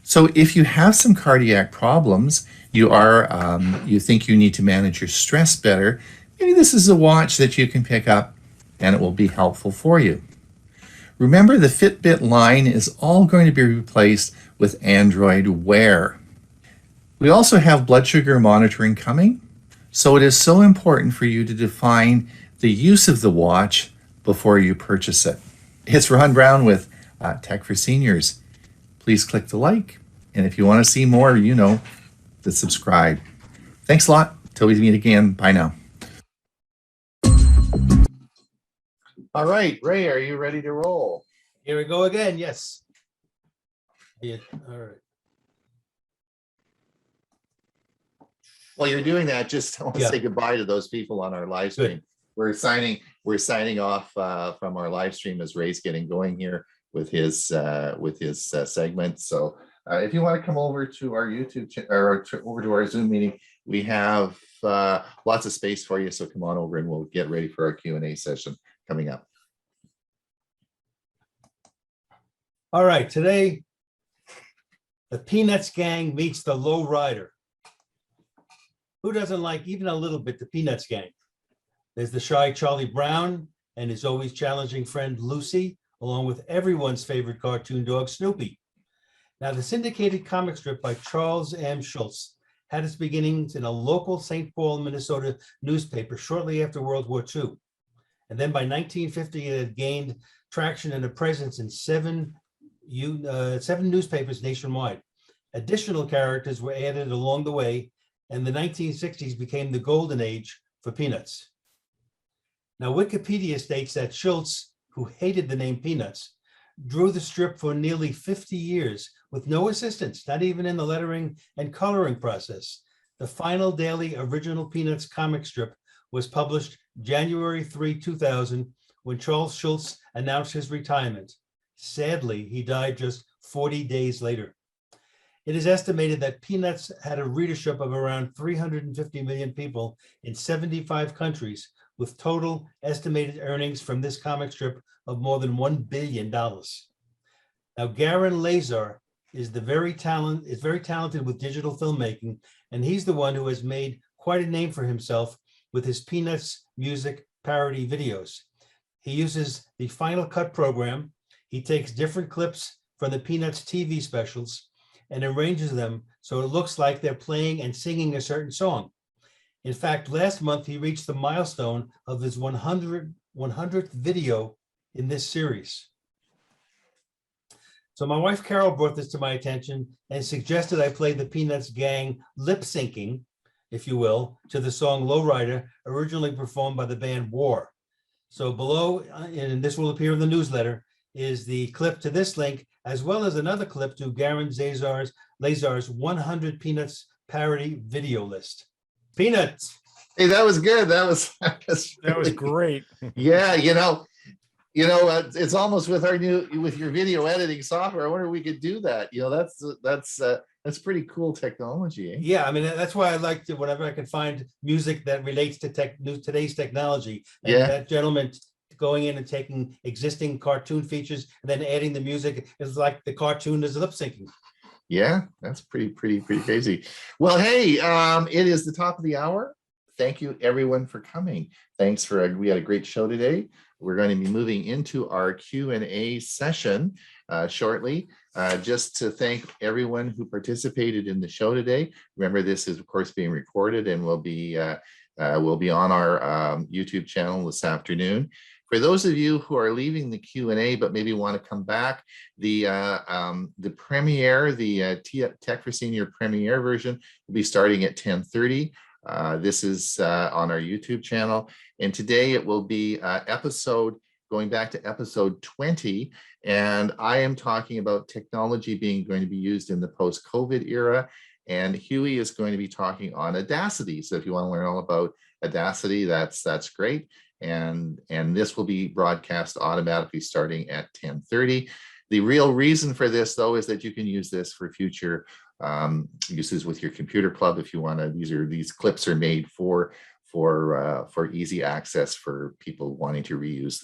So if you have some cardiac problems, you think you need to manage your stress better, maybe this is a watch that you can pick up and it will be helpful for you. Remember, the Fitbit line is all going to be replaced with Android Wear. We also have blood sugar monitoring coming. So it is so important for you to define the use of the watch before you purchase it. It's Ron Brown with Tech for Seniors. Please click the like. And if you want to see more, to subscribe. Thanks a lot. Till we meet again. Bye now. All right, Ray, are you ready to roll? Here we go again. Yes. Yeah. All right. While you're doing that, just I want to say goodbye to those people on our live stream. We're signing off from our live stream as Ray's getting going here with his segment. So if you want to come over to our YouTube or over to our Zoom meeting, we have lots of space for you. So come on over and we'll get ready for our Q&A session coming up. All right, today the Peanuts gang meets the Low Rider. Who doesn't like even a little bit the Peanuts gang? There's the shy Charlie Brown and his always challenging friend Lucy, along with everyone's favorite cartoon dog Snoopy. Now, the syndicated comic strip by Charles M. Schulz had its beginnings in a local St. Paul, Minnesota newspaper shortly after World War II. And then by 1950, it had gained traction and a presence in seven newspapers nationwide. Additional characters were added along the way, and the 1960s became the golden age for Peanuts. Now, Wikipedia states that Schultz, who hated the name Peanuts, drew the strip for nearly 50 years with no assistance, not even in the lettering and coloring process. The final daily original Peanuts comic strip was published January 3, 2000, when Charles Schulz announced his retirement. Sadly, he died just 40 days later. It is estimated that Peanuts had a readership of around 350 million people in 75 countries, with total estimated earnings from this comic strip of more than $1 billion. Now, Garen Lazar is very talented with digital filmmaking, and he's the one who has made quite a name for himself with his Peanuts music parody videos. He uses the Final Cut program. He takes different clips from the Peanuts TV specials and arranges them so it looks like they're playing and singing a certain song. In fact, last month he reached the milestone of his 100th video in this series. So my wife Carol brought this to my attention and suggested I play the Peanuts gang lip syncing, if you will, to the song Lowrider, originally performed by the band War. So below, and this will appear in the newsletter, is the clip to this link, as well as another clip to Garen Lazar's 100 Peanuts parody video list. Peanuts. Hey, that was good. That was That was great. Yeah, it's almost with your video editing software. I wonder if we could do that. That's pretty cool technology. Eh? Yeah, I mean, that's why I like to, whenever I can find music that relates to today's technology. And Yeah. that gentleman going in and taking existing cartoon features and then adding the music is like the cartoon is lip syncing. Yeah, that's pretty crazy. Well, hey, it is the top of the hour. Thank you everyone for coming. We had a great show today. We're going to be moving into our Q&A session shortly. Just to thank everyone who participated in the show today. Remember, this is of course being recorded and will be on our YouTube channel this afternoon. For those of you who are leaving the Q&A but maybe want to come back, the premiere, the Tech for Senior premiere version will be starting at 10:30. This is on our YouTube channel. And today it will be going back to episode 20. And I am talking about technology going to be used in the post-COVID era. And Hewie is going to be talking on Audacity. So if you want to learn all about Audacity, that's great. And this will be broadcast automatically starting at 10:30. The real reason for this, though, is that you can use this for future uses with your computer club if you want to. These clips are made for easy access for people wanting to reuse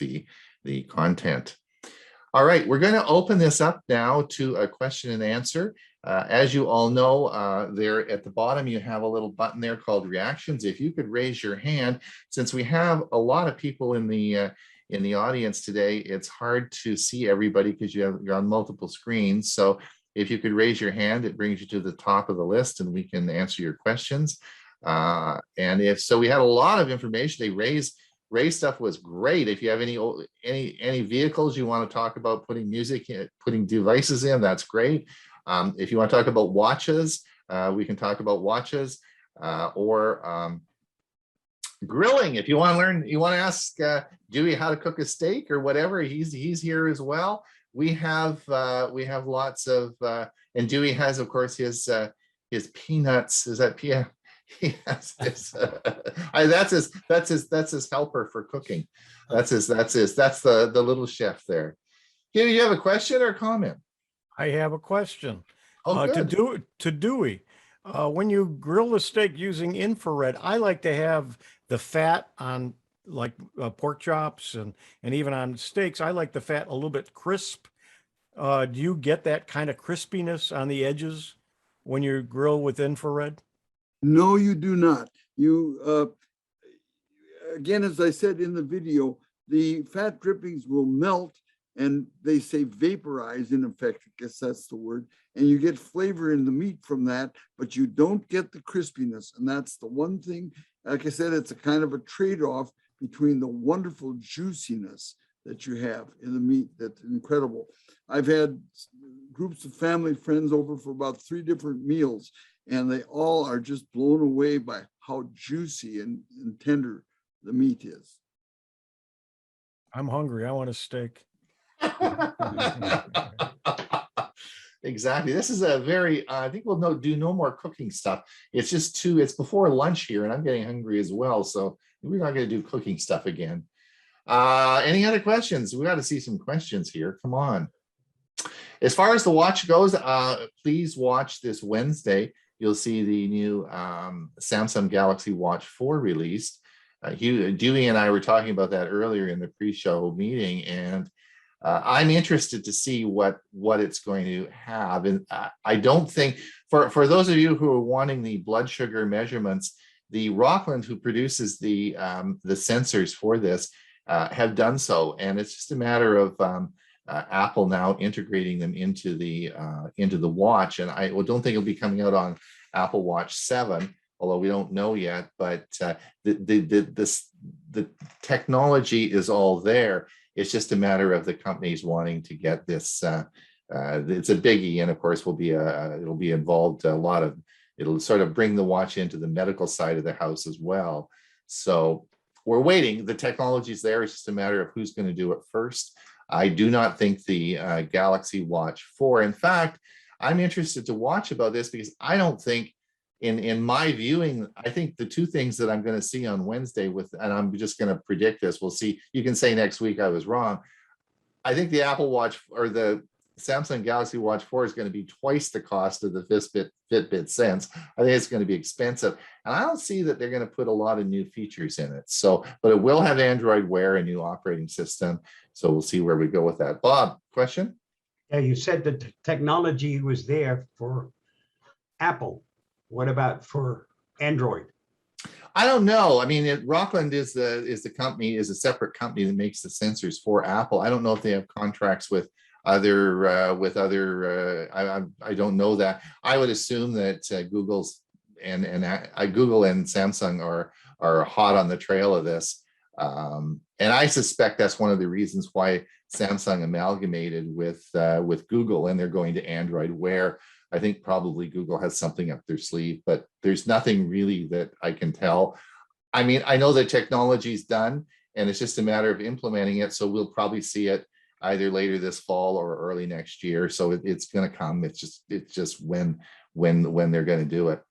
the content. All right, we're going to open this up now to a question and answer. As you all know, there at the bottom, you have a little button there called reactions. If you could raise your hand, since we have a lot of people in the audience today, it's hard to see everybody because you're on multiple screens. So if you could raise your hand, it brings you to the top of the list and we can answer your questions. And if so, we had a lot of information. Raise stuff was great. If you have any vehicles you want to talk about putting music in, putting devices in, that's great. If you want to talk about watches, we can talk about watches or grilling. If you want to learn, you want to ask Dewey how to cook a steak or whatever, he's here as well. We have lots of and Dewey has, of course, his Peanuts. Is that Pia? Yes, that's his helper for cooking. That's the little chef there. Here, you have a question or comment? I have a question. Oh, good. To Dewey. When you grill the steak using infrared, I like to have the fat on like pork chops and even on steaks. I like the fat a little bit crisp. Do you get that kind of crispiness on the edges when you grill with infrared? No, you do not. You, again, as I said in the video, the fat drippings will melt and they say vaporize in effect, I guess that's the word, and you get flavor in the meat from that, but you don't get the crispiness. And that's the one thing, like I said, it's a kind of a trade-off between the wonderful juiciness that you have in the meat. That's incredible. I've had groups of family friends over for about 3 different meals, and they all are just blown away by how juicy and tender the meat is. I'm hungry. I want a steak. Exactly. This is a very, I think we'll do no more cooking stuff. It's just it's before lunch here and I'm getting hungry as well. So we're not going to do cooking stuff again. Any other questions? We got to see some questions here. Come on. As far as the watch goes, please watch this Wednesday. You'll see the new Samsung Galaxy Watch 4 released. Dewey and I were talking about that earlier in the pre-show meeting, and I'm interested to see what it's going to have. And I don't think, for those of you who are wanting the blood sugar measurements, the Rockland, who produces the sensors for this, have done so, and it's just a matter of Apple now integrating them into the watch. And I don't think it'll be coming out on Apple Watch 7, although we don't know yet. But the technology is all there. It's just a matter of the companies wanting to get this. It's a biggie, and of course, it'll be involved a lot of. It'll sort of bring the watch into the medical side of the house as well. So we're waiting. The technology's there. It's just a matter of who's going to do it first. I do not think the Galaxy Watch 4. In fact, I'm interested to watch about this because I don't think, in my viewing, I think the two things that I'm going to see on Wednesday and I'm just going to predict this. We'll see. You can say next week I was wrong. I think the Apple Watch or the Samsung Galaxy Watch 4 is going to be twice the cost of the Fitbit Sense. I think it's going to be expensive. And I don't see that they're going to put a lot of new features in it. So, but it will have Android Wear, a new operating system. So we'll see where we go with that. Bob, question? Yeah, you said that the technology was there for Apple. What about for Android? I don't know. I mean, Rockland is a separate company that makes the sensors for Apple. I don't know if they have contracts with other. I don't know that. I would assume that Google and Samsung are hot on the trail of this, and I suspect that's one of the reasons why Samsung amalgamated with Google, and they're going to Android Wear. I think probably Google has something up their sleeve, but there's nothing really that I can tell. I mean, I know the technology's done, and it's just a matter of implementing it. So we'll probably see it either later this fall or early next year. So it's going to come. It's just when they're going to do it.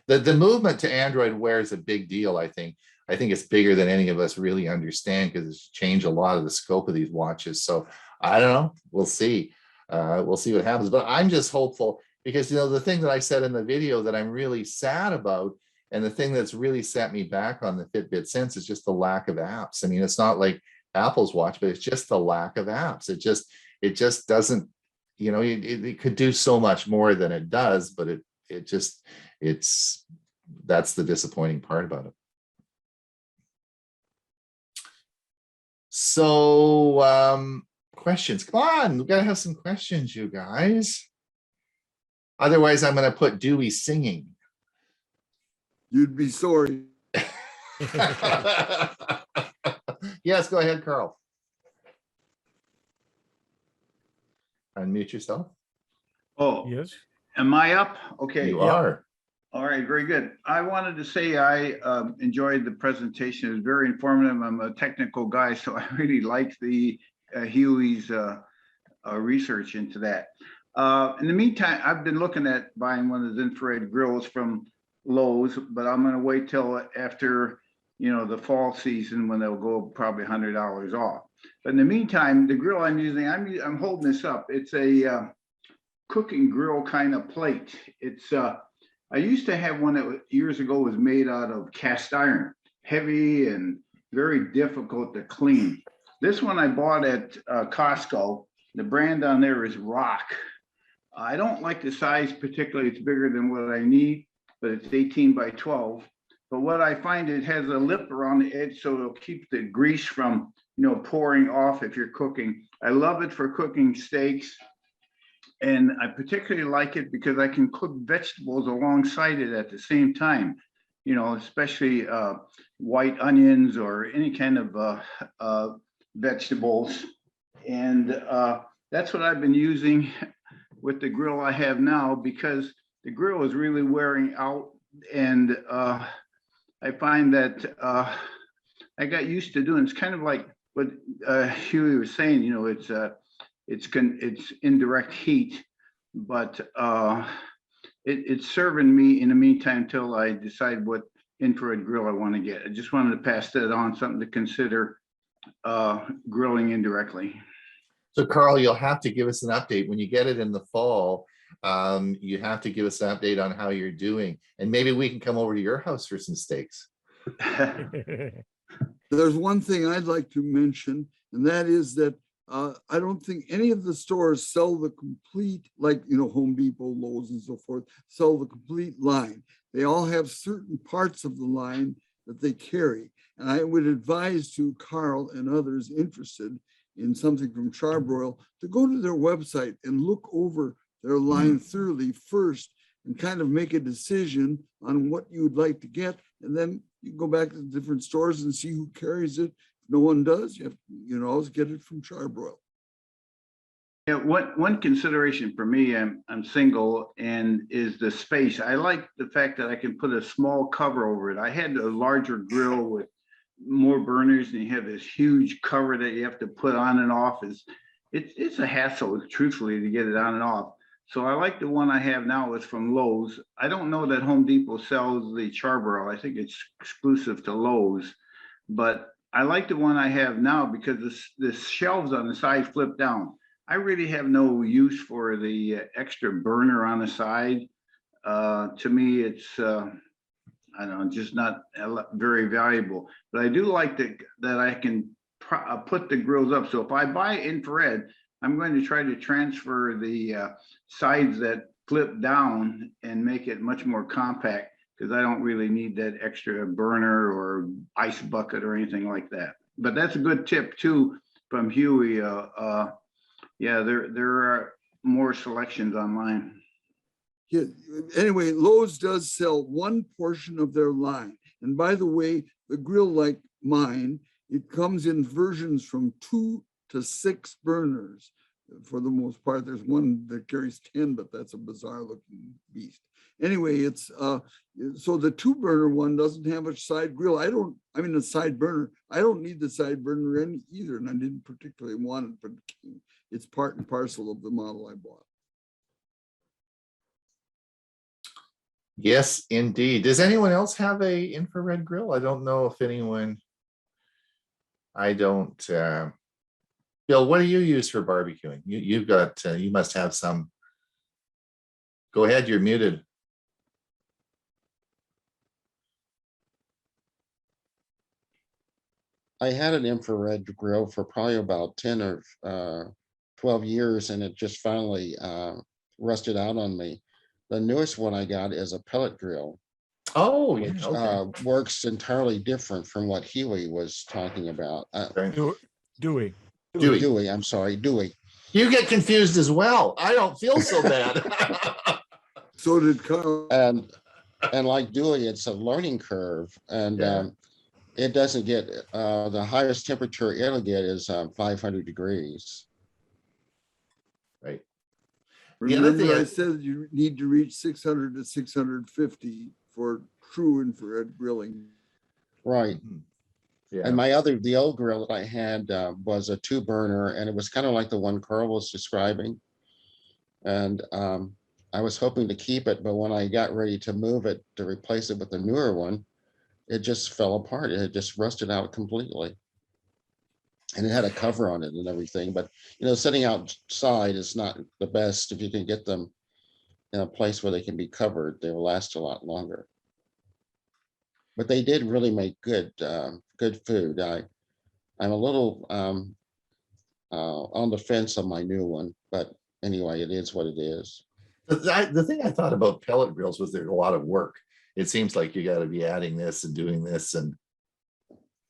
The movement to Android Wear is a big deal. I think it's bigger than any of us really understand because it's changed a lot of the scope of these watches. So I don't know. We'll see. We'll see what happens. But I'm just hopeful because the thing that I said in the video that I'm really sad about, and the thing that's really set me back on the Fitbit Sense is just the lack of apps. I mean, it's not like Apple's watch, but it's just the lack of apps. It just doesn't, it could do so much more than it does, but that's the disappointing part about it. So questions, come on, we've got to have some questions, you guys. Otherwise, I'm going to put Dewey singing. You'd be sorry. Yes, go ahead, Carl. Unmute yourself. Oh, Yes. am I up? Okay. You are. All right, very good. I wanted to say I enjoyed the presentation. It was very informative. I'm a technical guy, so I really like the Hewie's research into that. In the meantime, I've been looking at buying one of those infrared grills from Lowe's, but I'm going to wait till after the fall season when they'll go probably $100 off. But in the meantime, the grill I'm using, I'm holding this up. It's a cooking grill kind of plate. It's I used to have one that years ago was made out of cast iron, heavy and very difficult to clean. This one I bought at Costco. The brand on there is Rock. I don't like the size particularly. It's bigger than what I need, but it's 18 by 12. But what I find, it has a lip around the edge, so it'll keep the grease from pouring off if you're cooking. I love it for cooking steaks. And I particularly like it because I can cook vegetables alongside it at the same time, especially white onions or any kind of vegetables. And that's what I've been using with the grill I have now, because the grill is really wearing out. And I find that I got used to doing, it's kind of like what Hewie was saying, it's it's indirect heat, but it's serving me in the meantime till I decide what infrared grill I want to get. I just wanted to pass that on, something to consider grilling indirectly. So Carl, you'll have to give us an update when you get it in the fall. You have to give us an update on how you're doing, and maybe we can come over to your house for some steaks. There's one thing I'd like to mention, and that is that I don't think any of the stores sell the complete, like, Home Depot, Lowe's and so forth, sell the complete line. They all have certain parts of the line that they carry. And I would advise to Carl and others interested in something from Charbroil to go to their website and look over their line thoroughly first and kind of make a decision on what you would like to get. And then you go back to the different stores and see who carries it. If no one does, you have, always get it from Charbroil. Yeah, one consideration for me, I'm single, and is the space. I like the fact that I can put a small cover over it. I had a larger grill with more burners, and you have this huge cover that you have to put on and off. It's a hassle, truthfully, to get it on and off. So I like the one I have now. It's from Lowe's. I don't know that Home Depot sells the Charbroil. I think it's exclusive to Lowe's, but I like the one I have now because the shelves on the side flip down. I really have no use for the extra burner on the side. To me, it's, I don't know, just not very valuable. But I do like that I can put the grills up. So if I buy infrared, I'm going to try to transfer the sides that flip down and make it much more compact, because I don't really need that extra burner or ice bucket or anything like that. But that's a good tip too from Hewie. Yeah, there are more selections online. Yeah. Anyway, Lowe's does sell one portion of their line. And by the way, the grill like mine, it comes in versions from 2 to 6 burners. For the most part, there's one that carries 10, but that's a bizarre looking beast. Anyway, it's so the 2 burner one doesn't have a side grill. A side burner. I don't need the side burner either, and I didn't particularly want it, but it's part and parcel of the model I bought. Yes, indeed. Does anyone else have a infrared grill? I don't know if anyone. I don't. Bill, what do you use for barbecuing? You've got. You must have some. Go ahead. You're muted. I had an infrared grill for probably about 10 or 12 years, and it just finally rusted out on me. The newest one I got is a pellet grill. Oh, yeah. Which Okay. works entirely different from what Hewie was talking about. Dewey. Dewey, I'm sorry, Dewey. You get confused as well. I don't feel so bad. So did Carl. And like Dewey, it's a learning curve, and it doesn't get the highest temperature it'll get is 500 degrees. Right. Remember, I said you need to reach 600 to 650 for true infrared grilling. Right. Yeah. And the old grill that I had was a 2 burner, and it was kind of like the one Carl was describing. And I was hoping to keep it, but when I got ready to move it to replace it with the newer one, it just fell apart. It had just rusted out completely. And it had a cover on it and everything, but sitting outside is not the best. If you can get them in a place where they can be covered, they will last a lot longer. But they did really make good food. I'm a little on the fence on my new one, but anyway, it is what it is. The thing I thought about pellet grills was there's a lot of work. It seems like you got to be adding this and doing this and.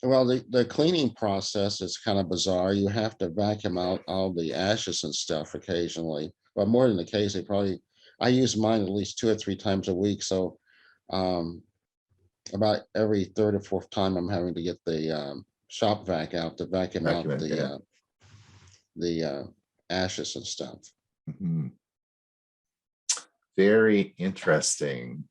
Well, the cleaning process is kind of bizarre. You have to vacuum out all the ashes and stuff occasionally, but more than the case, I use mine at least 2 or 3 times a week. So about every 3rd or 4th time I'm having to get the shop vac out to vacuum out the ashes and stuff. Mm-hmm. Very interesting.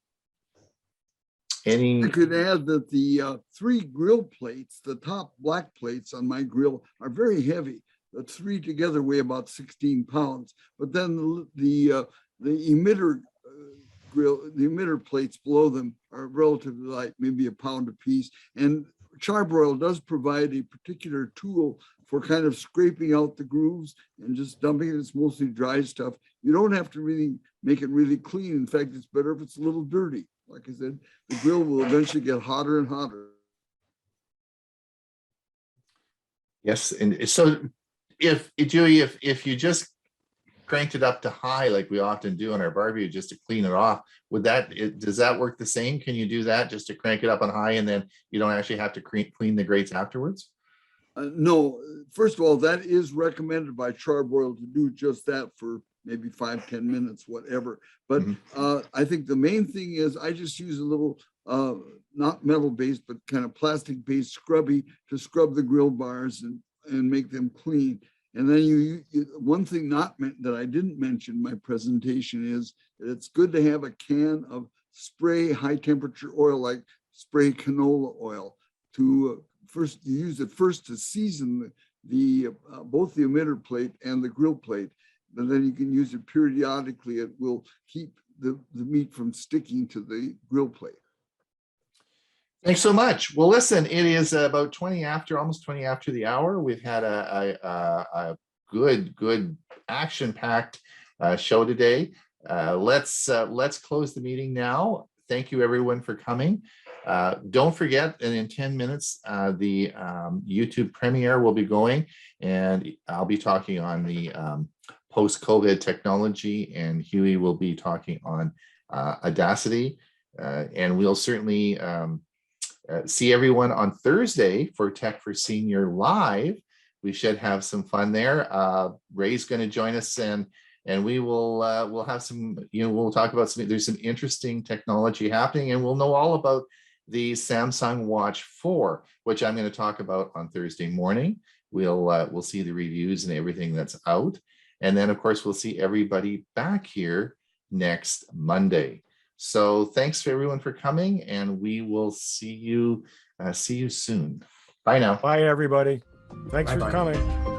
I could add that the 3 grill plates, the top black plates on my grill are very heavy. the three together weigh about 16 pounds. But then the emitter grill, the emitter plates below them are relatively light, maybe a pound apiece. And charbroil does provide a particular tool for kind of scraping out the grooves and just dumping it. It's mostly dry stuff. You don't have to really make it really clean. In fact, it's better if it's a little dirty. Like I said, the grill will eventually get hotter and hotter. Yes, and so if Dewey, if you just cranked it up to high like we often do on our barbecue just to clean it off, does that work the same? Can you do that just to crank it up on high and then you don't actually have to clean the grates afterwards? No, first of all, that is recommended by charbroil to do just that for maybe 5-10 minutes, whatever. But I think the main thing is I just use a little, not metal based, but kind of plastic based scrubby to scrub the grill bars and make them clean. And then one thing that I didn't mention in my presentation is that it's good to have a can of spray high temperature oil, like spray canola oil, to first you use it first to season both the emitter plate and the grill plate, but then you can use it periodically. It will keep the meat from sticking to the grill plate. Thanks so much. Well, listen, it is about almost 20 after the hour. We've had a good action-packed show today. Let's close the meeting now. Thank you everyone for coming. Don't forget that in 10 minutes, the YouTube premiere will be going, and I'll be talking on the post-COVID technology, and Hewie will be talking on Audacity. And we'll certainly see everyone on Thursday for Tech for Senior Live. We should have some fun there. Ray's going to join us, and we will we'll have some, we'll talk about there's some interesting technology happening, and we'll know all about the Samsung Watch 4, which I'm going to talk about on Thursday morning. We'll see the reviews and everything that's out. And then of course, we'll see everybody back here next Monday. So thanks for everyone for coming, and we will see you soon. Bye now. Bye, everybody. Thanks Bye-bye. for coming.